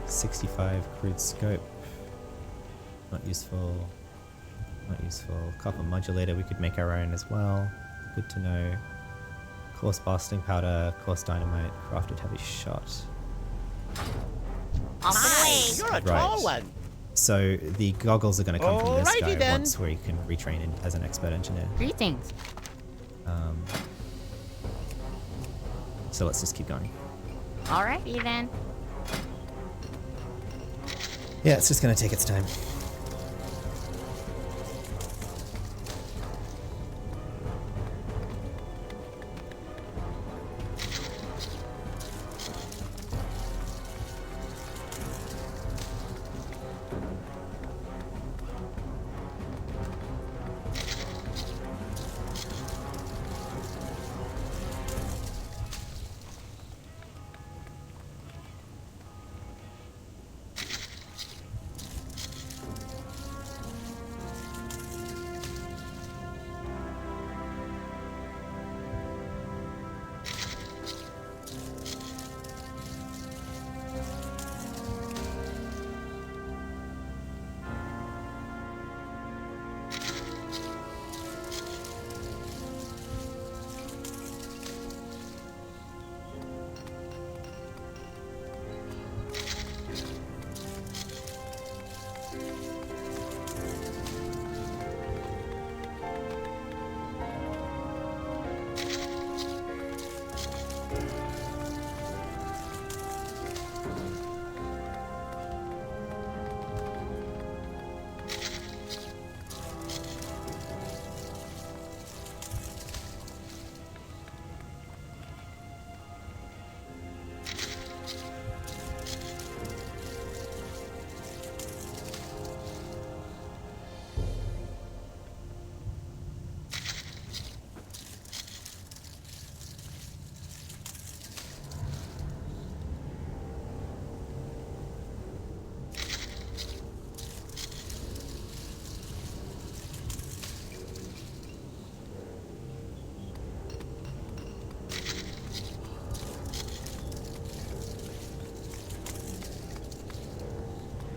Speaker 1: 65 crude scope. Not useful. Not useful. Copper modulator, we could make our own as well. Good to know. Coarse blasting powder, coarse dynamite, crafted heavy shot.
Speaker 3: Off the
Speaker 6: Hi,
Speaker 3: way.
Speaker 6: you're a
Speaker 1: Right.
Speaker 6: tall one.
Speaker 1: So the goggles are going to come from this
Speaker 6: Alrighty
Speaker 1: guy
Speaker 6: then.
Speaker 1: once where you can retrain as an expert engineer.
Speaker 5: Greetings.
Speaker 1: So let's just keep going.
Speaker 5: Alrighty then.
Speaker 1: Yeah, it's just gonna take its time.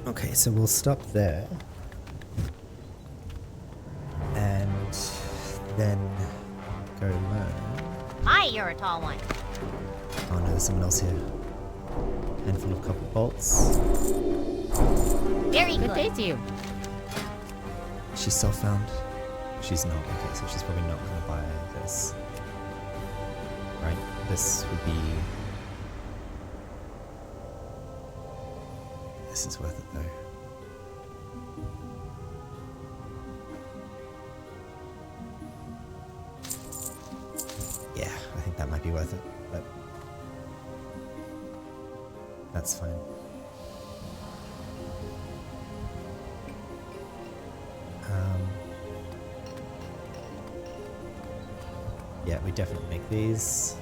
Speaker 1: Okay, so we'll stop there. And then go learn.
Speaker 3: Hi, you're a tall one.
Speaker 1: Oh no, there's someone else here. Handful of copper bolts.
Speaker 3: Very
Speaker 5: Good
Speaker 3: good.
Speaker 5: day to you.
Speaker 1: She's self-found. She's not. Okay, so she's probably not going to buy this. Right? This would be... This is worth it though. Yeah, I think that might be worth it, but that's fine. Yeah, we definitely make these.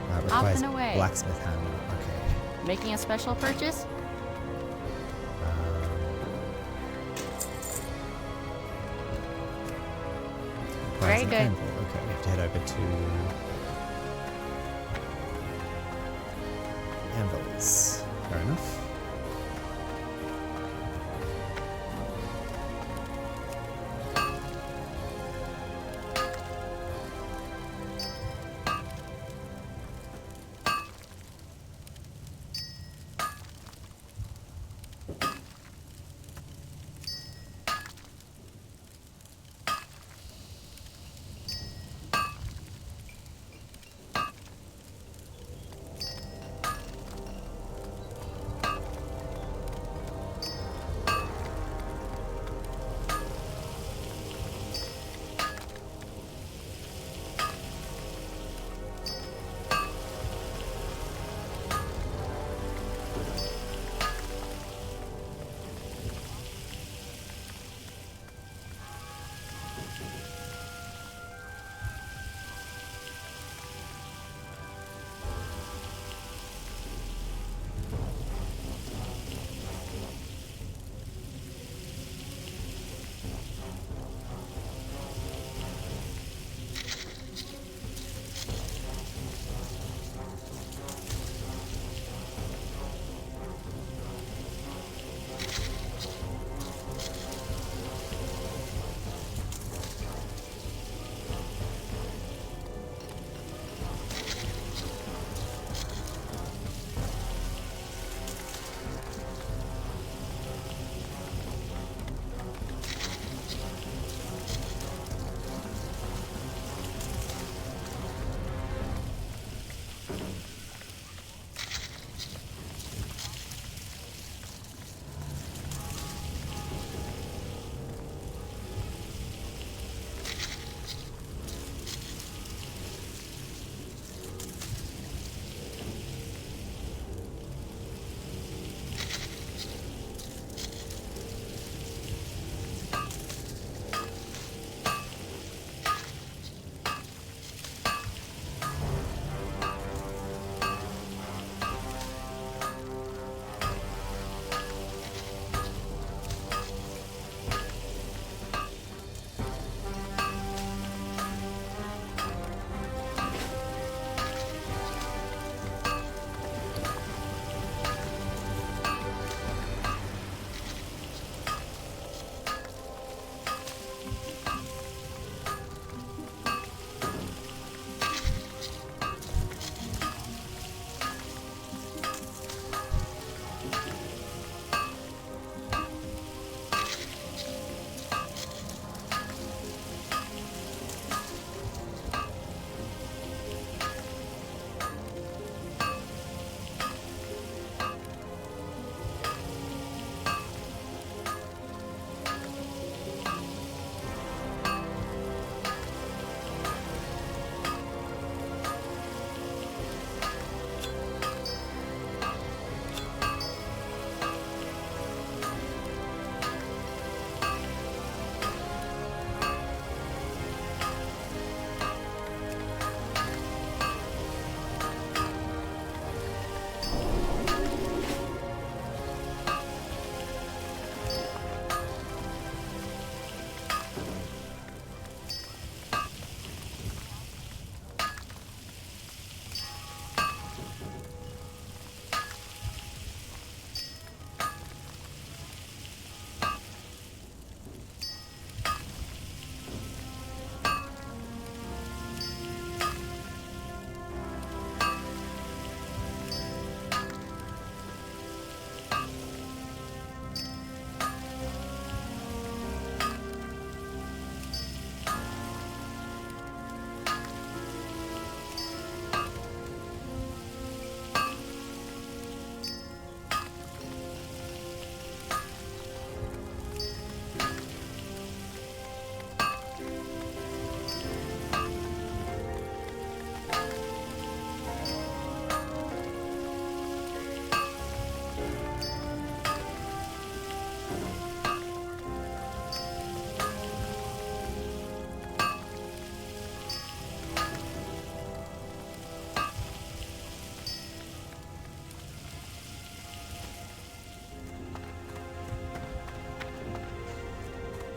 Speaker 5: Off
Speaker 1: Requires
Speaker 5: and away.
Speaker 1: blacksmith hammer. Okay.
Speaker 5: Making a special purchase?
Speaker 1: Requires
Speaker 5: Very
Speaker 1: an
Speaker 5: good.
Speaker 1: anvil. Okay, we have to head over to anvils. Fair enough.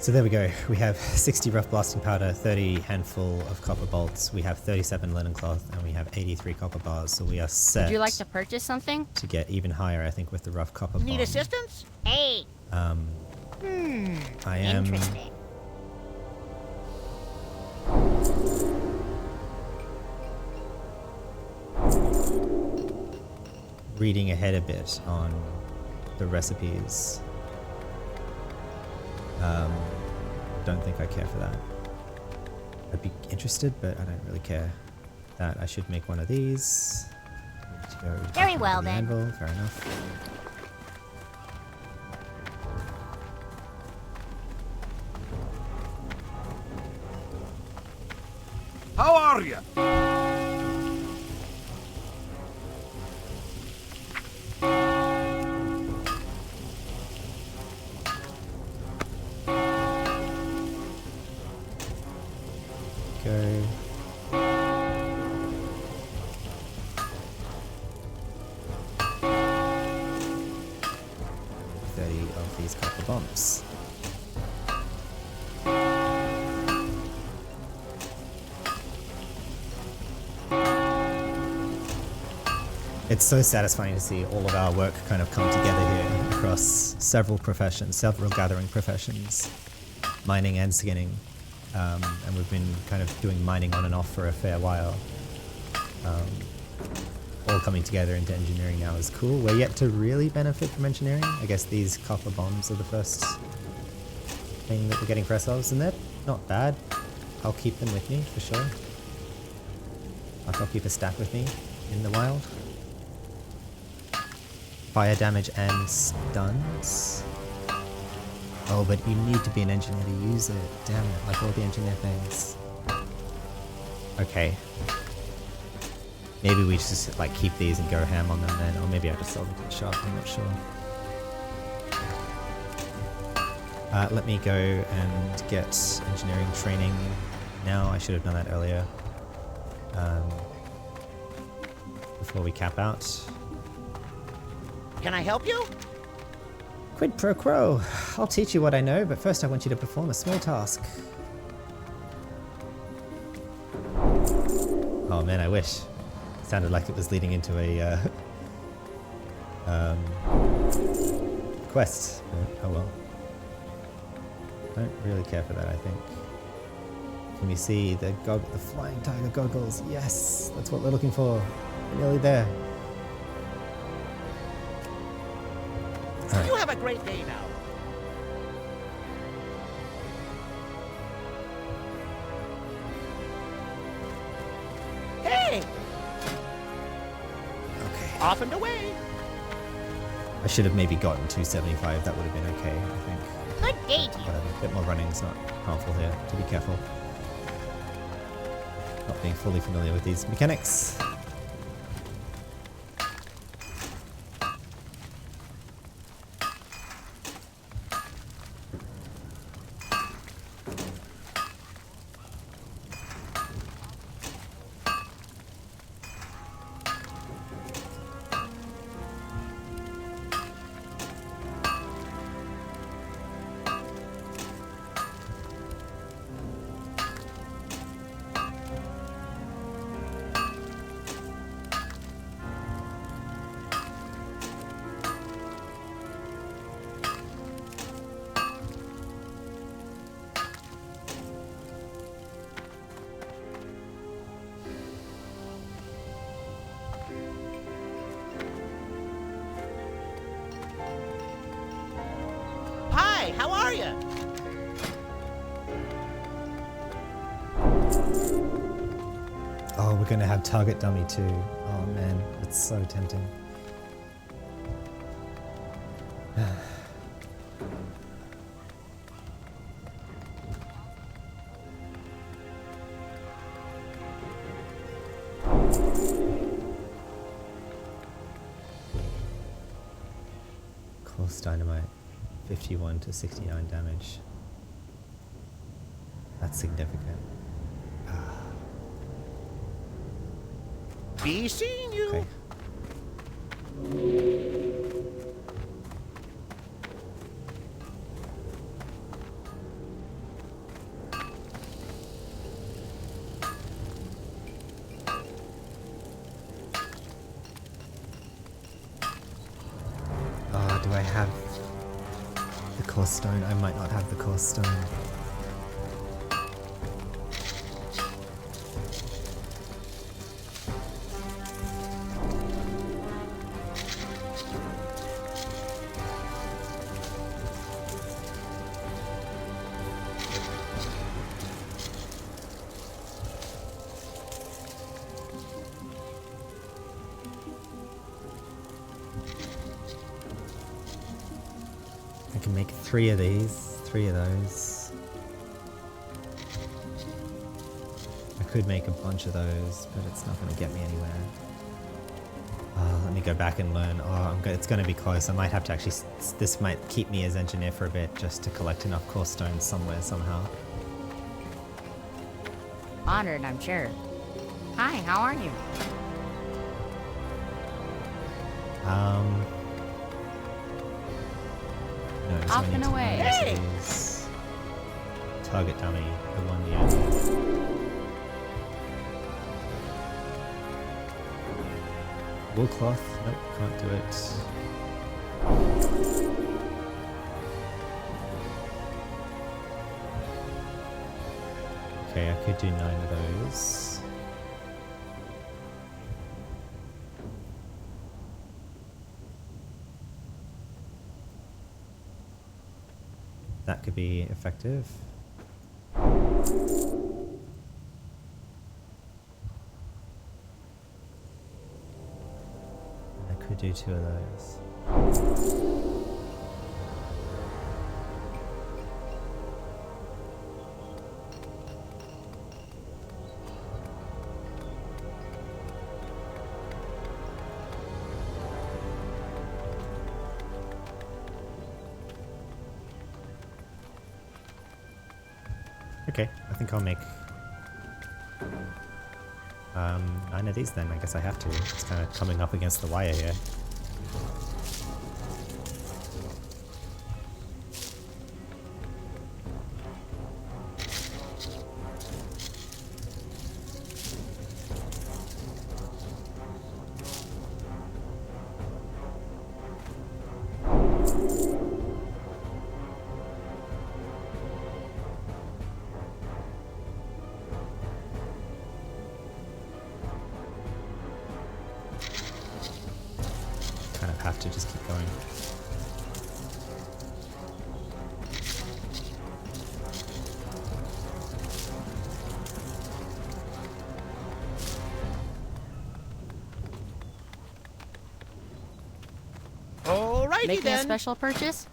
Speaker 1: So there we go. We have 60 rough blasting powder, 30 handful of copper bolts. We have 37 linen cloth, and we have 83 copper bars. So we are set.
Speaker 5: Would you like to purchase something?
Speaker 1: To get even higher, I think, with the rough copper bomb.
Speaker 2: Need assistance?
Speaker 3: Hey.
Speaker 1: I am
Speaker 3: Interesting.
Speaker 1: reading ahead a bit on the recipes. Don't think I care for that. I'd be interested, but I don't really care. That I should make one of these. Need to go
Speaker 3: Very
Speaker 1: to
Speaker 3: well,
Speaker 1: the
Speaker 3: then.
Speaker 1: Anvil. Fair enough.
Speaker 2: How are you?
Speaker 1: Go. Of these copper bombs. It's so satisfying to see all of our work kind of come together here across several professions, several gathering professions, mining and skinning. And we've been kind of doing mining on and off for a fair while. All coming together into engineering now is cool. We're yet to really benefit from engineering. I guess these copper bombs are the first thing that we're getting for ourselves, and they're not bad. I'll keep them with me for sure. I'll keep a stack with me in the wild. Fire damage and stuns. Oh, but you need to be an engineer to use it. Damn it, like all the engineer things. Okay. Maybe we just like keep these and go ham on them then, or maybe I just sell them to the shop, I'm not sure. Let me go and get engineering training now. I should have done that earlier. Before we cap out.
Speaker 2: Can I help you?
Speaker 1: Quid pro quo. I'll teach you what I know, but first I want you to perform a small task. Oh man, I wish. Sounded like it was leading into a quest. But, oh well. Don't really care for that, I think. Can we see the flying tiger goggles? Yes, that's what we're looking for. We're nearly there. Alright.
Speaker 2: You have a great day now. Hey!
Speaker 1: Okay.
Speaker 2: Off and away.
Speaker 1: I should have maybe gotten 275. That would have been okay, I think.
Speaker 3: Good day to you.
Speaker 1: Whatever. A bit more running is not harmful here. To be careful. Not being fully familiar with these mechanics.
Speaker 2: Hi, how are you?
Speaker 1: Oh, we're gonna have target dummy too. Oh man, it's so tempting. Course dynamite, 51 to 69 damage. That's significant.
Speaker 2: Be seeing you.
Speaker 1: Okay. have the core stone? I might not have the core stone. I can make 3 of these, 3 of those. I could make a bunch of those, but it's not going to get me anywhere. Let me go back and learn. It's going to be close. I might have to actually... This might keep me as engineer for a bit, just to collect enough core stones somewhere, somehow.
Speaker 5: Honored, I'm sure. Hi, how are you?
Speaker 1: No, so
Speaker 5: Off
Speaker 1: I need
Speaker 5: and
Speaker 1: to
Speaker 5: away.
Speaker 1: learn
Speaker 2: Hey!
Speaker 1: these. Target dummy, the one the only. Wool cloth, nope, can't do it. Okay, I could do 9 of those. That could be effective. I could do 2 of those. Okay, I think I'll make 9 of these then. I guess I have to. It's kind of coming up against the wire here. Kind of have to just keep going.
Speaker 2: Alrighty
Speaker 5: Making a
Speaker 2: then.
Speaker 5: special purchase?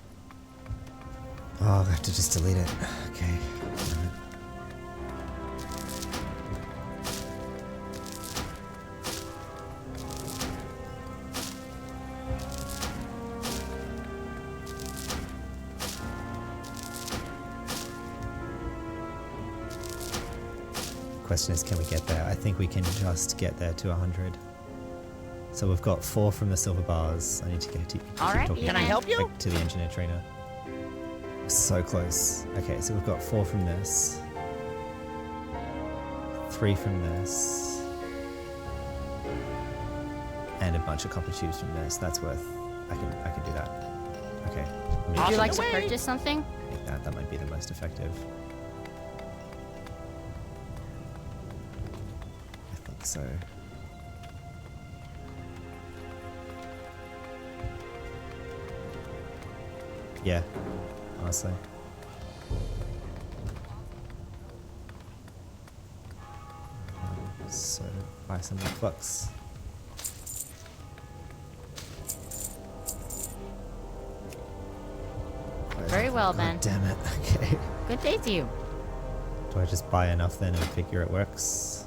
Speaker 1: Oh, I'll have to just delete it. Okay. Question is, can we get there? I think we can just get there to 100. So we've got 4 from the silver bars. I need to keep
Speaker 5: Alright,
Speaker 1: talking
Speaker 2: Can I help you?
Speaker 1: back to the engineer trainer. So close. Okay, so we've got 4 from this, 3 from this, and a bunch of copper tubes from this. That's worth. I can do that. Okay.
Speaker 5: Would
Speaker 2: Off
Speaker 5: you
Speaker 2: and
Speaker 5: like to
Speaker 2: away.
Speaker 5: purchase something?
Speaker 1: I think that might be the most effective. I think so. Yeah, honestly. So, buy some more flux.
Speaker 5: Very well,
Speaker 1: God
Speaker 5: then.
Speaker 1: damn it. Okay.
Speaker 5: Good day to you.
Speaker 1: Do I just buy enough then and figure it works?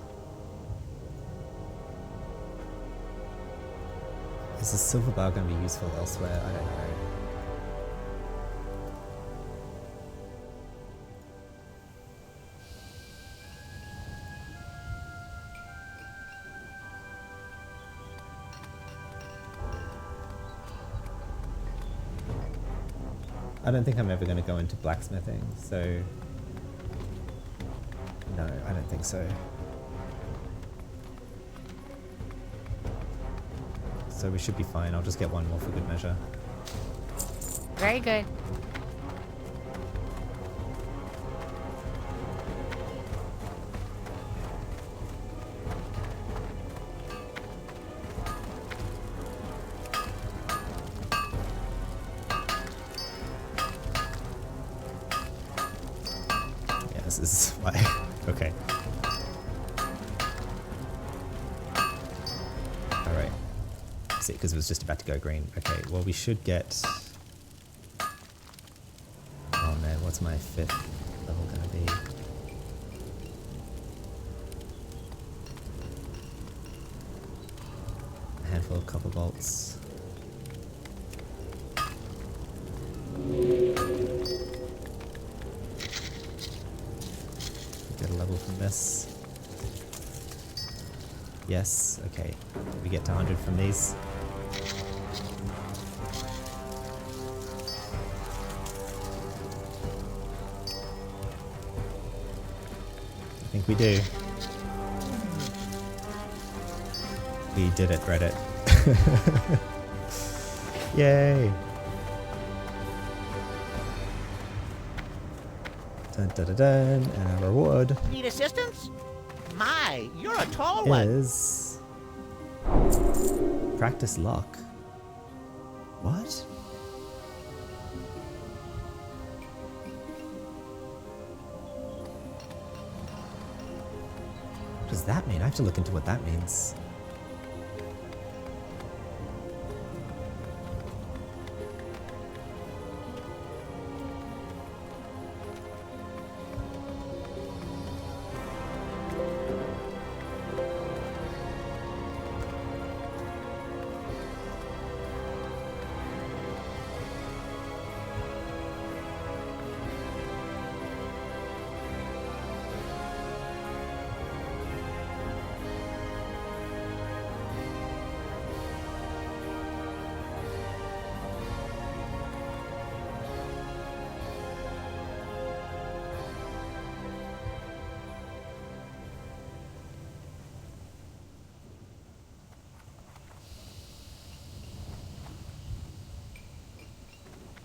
Speaker 1: Is the silver bar going to be useful elsewhere? I don't know. I don't think I'm ever going to go into blacksmithing, so... No, I don't think so. So we should be fine. I'll just get 1 more for good measure.
Speaker 5: Very good.
Speaker 1: Yeah, this is why. Okay. Alright. See, because it was just about to go green. Okay, well, we should get. Oh man, what's my 5th level gonna be? A handful of copper bolts. Get a level from this. Yes, okay. We get to 100 from these. I think we do. We did it, Reddit. Yay! Dun dun dun dun, and our reward
Speaker 2: Need assistance? My, you're a tall one.
Speaker 1: is practice lock. What? What does that mean? I have to look into what that means.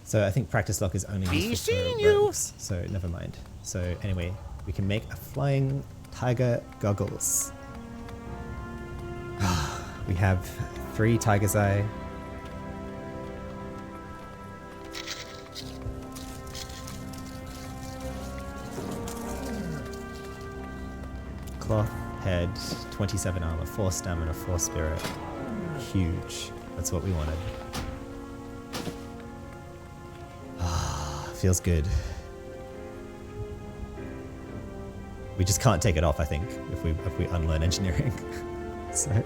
Speaker 1: So I think practice lock is only
Speaker 2: Be
Speaker 1: useful
Speaker 2: seeing
Speaker 1: for
Speaker 2: you.
Speaker 1: rogues, so never mind. So anyway, we can make a flying tiger goggles. We have 3 tiger's eye. Cloth, head, 27 armor, 4 stamina, 4 spirit. Huge. That's what we wanted. Feels good. We just can't take it off, I think, if we unlearn engineering. So,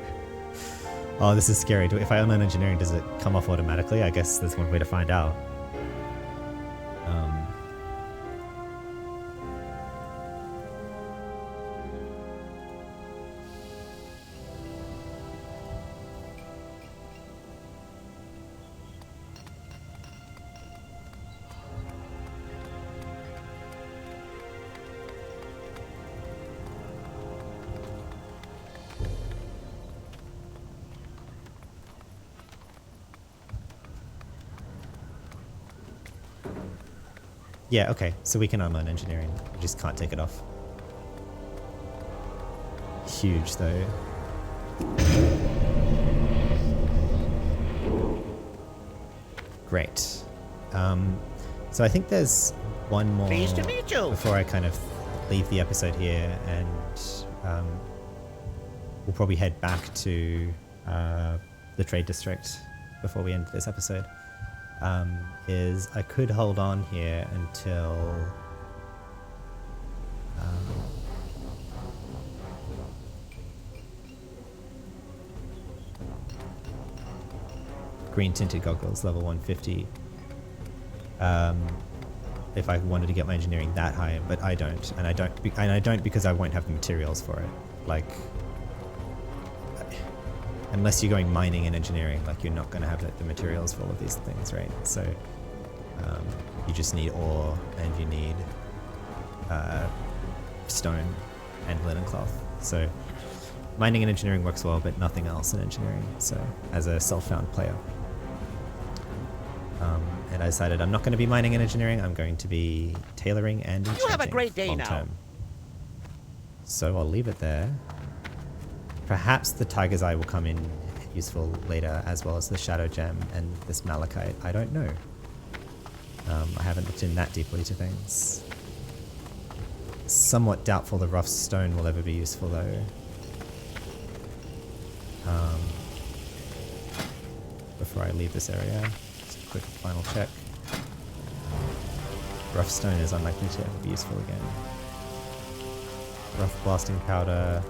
Speaker 1: oh, this is scary. If I unlearn engineering, does it come off automatically? I guess there's one way to find out. Yeah, okay, so we can unlearn engineering. We just can't take it off. Huge, though. Great. So I think there's one more
Speaker 2: Pleased to meet you.
Speaker 1: before I kind of leave the episode here, and we'll probably head back to the trade district before we end this episode. Is I could hold on here until green tinted goggles, level 150. If I wanted to get my engineering that high, but I don't, and I don't because I won't have the materials for it. Like, unless you're going mining and engineering, like you're not going to have the materials for all of these things, right? So you just need ore, and you need stone and linen cloth. So mining and engineering works well, but nothing else in engineering. So as a self-found player. And I decided I'm not going to be mining and engineering. I'm going to be tailoring and enchanting
Speaker 2: You have a great day
Speaker 1: long
Speaker 2: now.
Speaker 1: term. So I'll leave it there. Perhaps the Tiger's Eye will come in useful later, as well as the Shadow Gem and this Malachite. I don't know. I haven't looked in that deeply to things. Somewhat doubtful the rough stone will ever be useful though. Before I leave this area, just a quick final check. Rough stone is unlikely to ever be useful again. Rough blasting powder.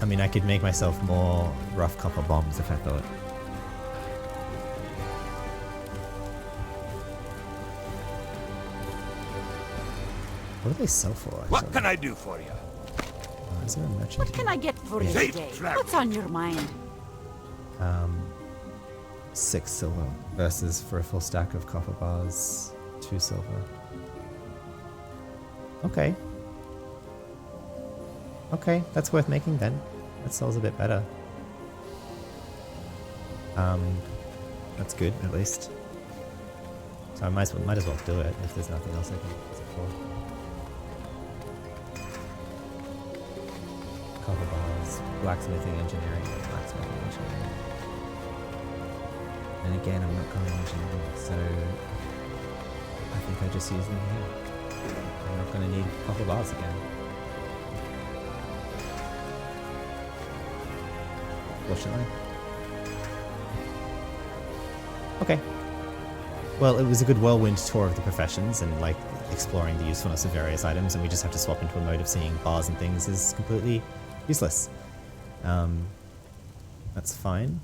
Speaker 1: I mean, I could make myself more rough copper bombs if I thought. What do they sell for? Actually?
Speaker 6: What can I do for you?
Speaker 1: Is there a merchant
Speaker 7: What
Speaker 1: here?
Speaker 7: can I get for you
Speaker 6: Safe
Speaker 7: today?
Speaker 6: travel.
Speaker 7: What's on your mind?
Speaker 1: 6 silver versus for a full stack of copper bars, 2 silver. Okay. Okay, that's worth making then. That sells a bit better. That's good at least. So I might as well do it if there's nothing else I can use it for. Copper bars, blacksmithing, engineering, blacksmithing, engineering. And again, I'm not going engineering, so I think I just use them here. I'm not going to need copper bars again. Fortunately. Okay. Well, it was a good whirlwind tour of the professions and like exploring the usefulness of various items, and we just have to swap into a mode of seeing bars and things is completely useless. That's fine.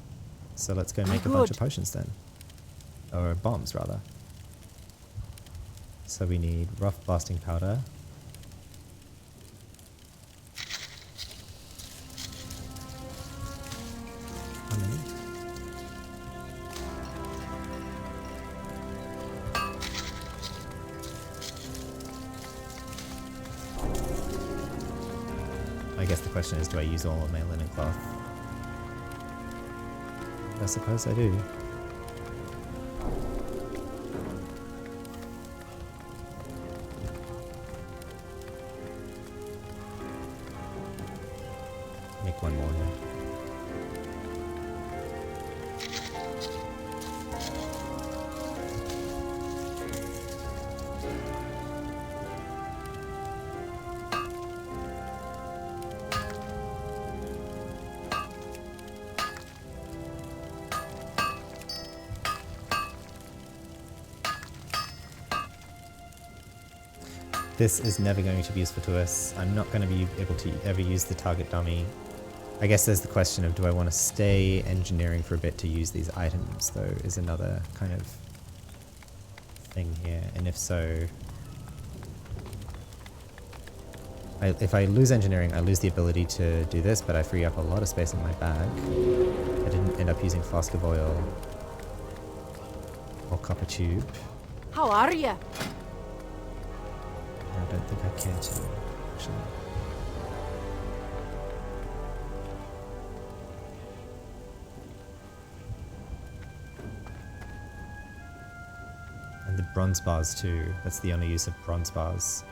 Speaker 1: So let's go make a bunch of potions then. Or bombs, rather. So we need rough blasting powder. How many? I guess the question is, do I use all of my linen cloth? I suppose I do. Make one more here. This is never going to be useful to us. I'm not going to be able to ever use the target dummy. I guess there's the question of, do I want to stay engineering for a bit to use these items, though, is another kind of thing here. And if so, if I lose engineering, I lose the ability to do this, but I free up a lot of space in my bag. I didn't end up using flask of oil or copper tube.
Speaker 7: How are you?
Speaker 1: I don't think I care to, actually. And the bronze bars too. That's the only use of bronze bars.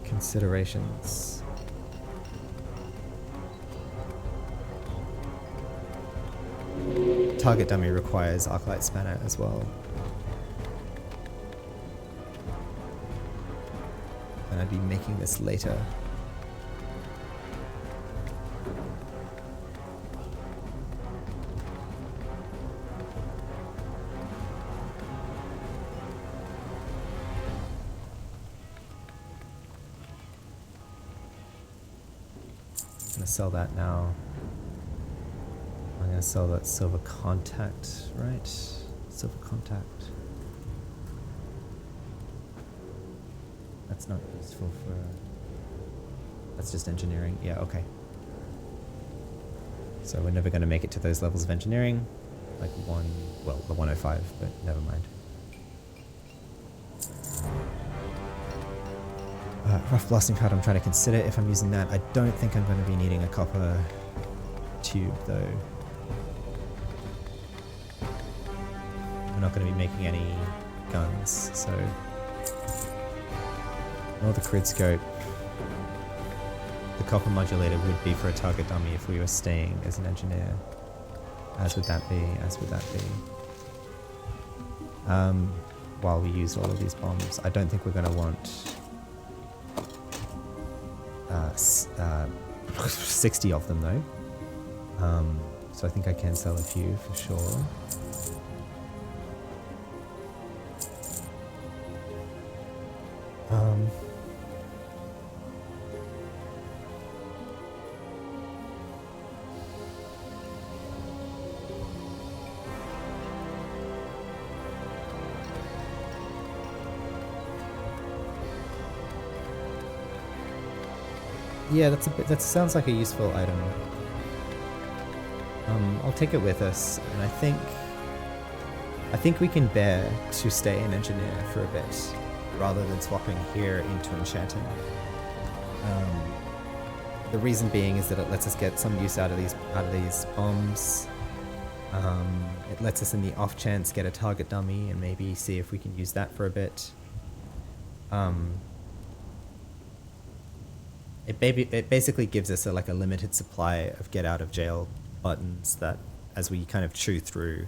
Speaker 1: Considerations. Target dummy requires Arclight Spanner as well. And I'd be making this later. I'm gonna sell that now. I'm gonna sell that silver contact, right? Silver contact. That's not useful for... That's just engineering. Yeah, okay. So we're never going to make it to those levels of engineering. Like the 105, but never mind. Rough blasting powder, I'm trying to consider if I'm using that. I don't think I'm going to be needing a copper tube though. We're not going to be making any guns, so... Or the crid scope. The copper modulator would be for a target dummy if we were staying as an engineer. As would that be, as would that be. While we used all of these bombs, I don't think we're going to want 60 of them though. So I think I can sell a few for sure. Yeah, that sounds like a useful item. I'll take it with us, and I think we can bear to stay an engineer for a bit, rather than swapping here into enchanting. The reason being is that it lets us get some use out of these bombs. It lets us, in the off chance, get a target dummy and maybe see if we can use that for a bit. It basically gives us a limited supply of get out of jail buttons that, as we kind of chew through,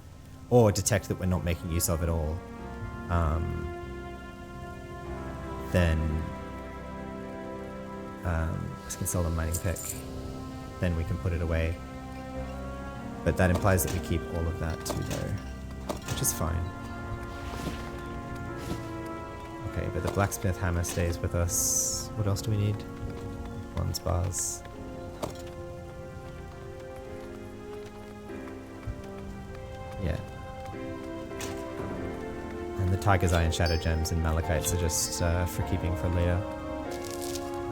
Speaker 1: or detect that we're not making use of at all, then we can sell the mining pick. Then we can put it away. But that implies that we keep all of that too, though, which is fine. Okay, but the blacksmith hammer stays with us. What else do we need? Bronze bars. Yeah. And the tiger's eye and shadow gems and malachites are just for keeping for later.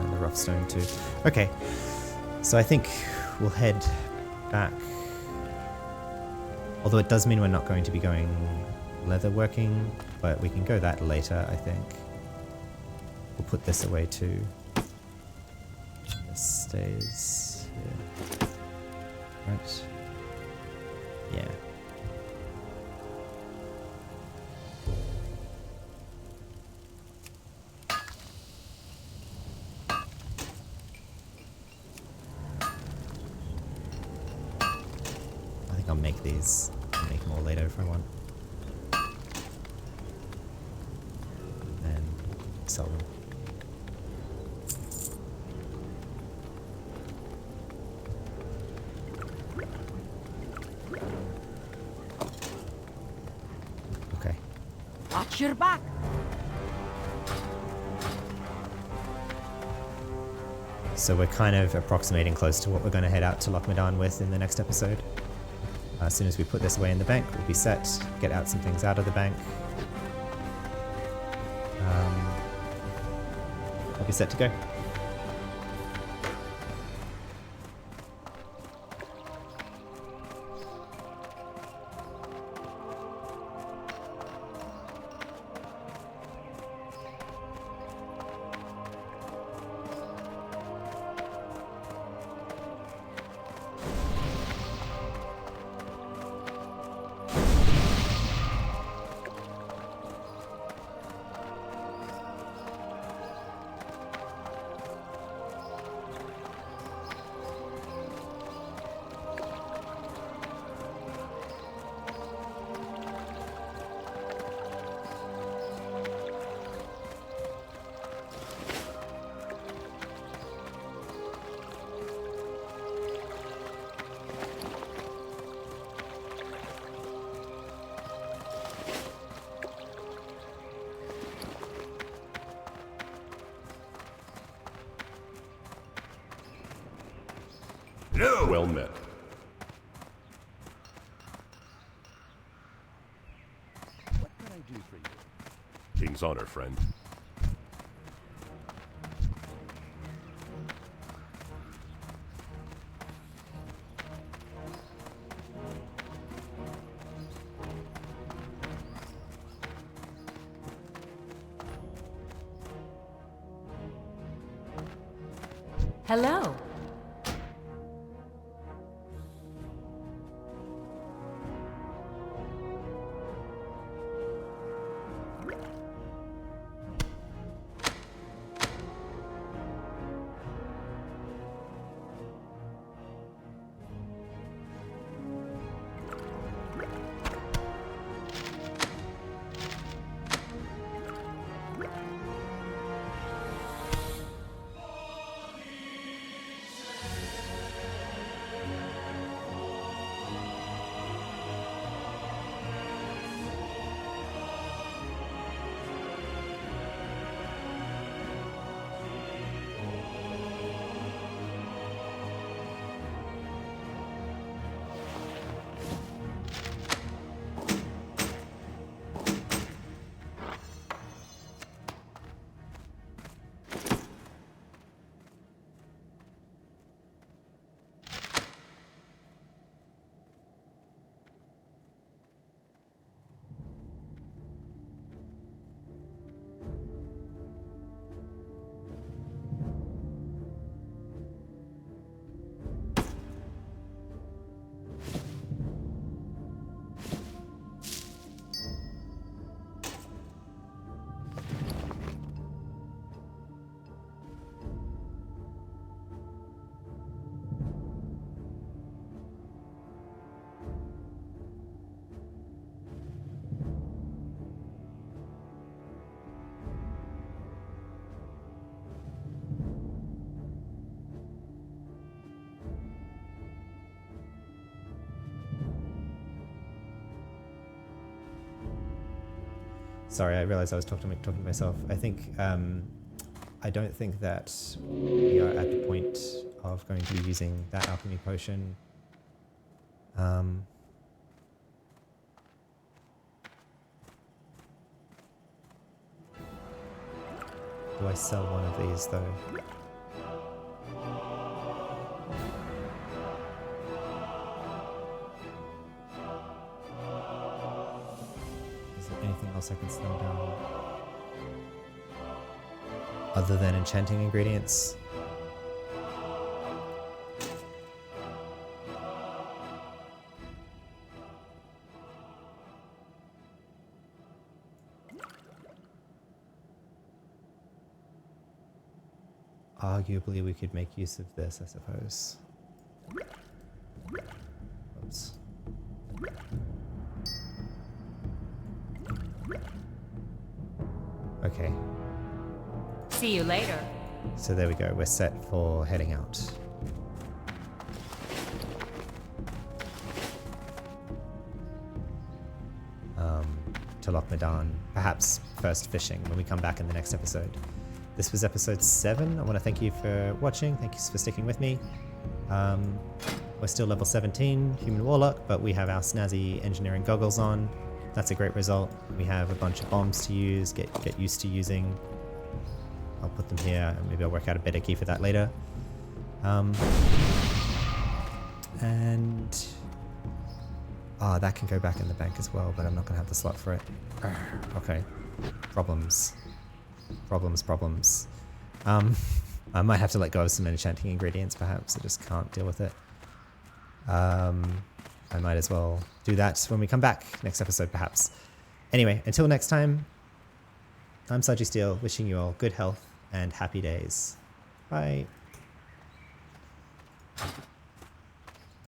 Speaker 1: And the rough stone too. Okay, so I think we'll head back. Although it does mean we're not going to be going leather working, but we can go that later, I think. We'll put this away too. This stays here. Right. Yeah. I think I'll make these. I'll make more later if I want. And then sell them. Okay.
Speaker 7: Watch your back.
Speaker 1: So we're kind of approximating close to what we're going to head out to Lochmadan with in the next episode. As soon as we put this away in the bank, we'll be set, get out some things out of the bank. I'll be set to go.
Speaker 4: Well met. What can I do for you? King's honor, friend.
Speaker 7: Hello.
Speaker 1: Sorry, I realized I was talking to myself. I think I don't think that we are at the point of going to be using that alchemy potion. Do I sell one of these though? Is there anything else I can sell down? Other than enchanting ingredients? Arguably, we could make use of this, I suppose. Oops. Okay,
Speaker 5: See you later.
Speaker 1: so there we go. We're set for heading out. To Loch Medan, perhaps first fishing when we come back in the next episode. This was episode 7. I want to thank you for watching. Thank you for sticking with me. We're still level 17, human warlock, but we have our snazzy engineering goggles on. That's a great result. We have a bunch of bombs to use, get used to using. I'll put them here, and maybe I'll work out a better key for that later. And that can go back in the bank as well, but I'm not going to have the slot for it. Okay, problems. I might have to let go of some enchanting ingredients, perhaps. I just can't deal with it. I might as well do that when we come back next episode, perhaps. Anyway, until next time, I'm Saji Steele, wishing you all good health and happy days. Bye.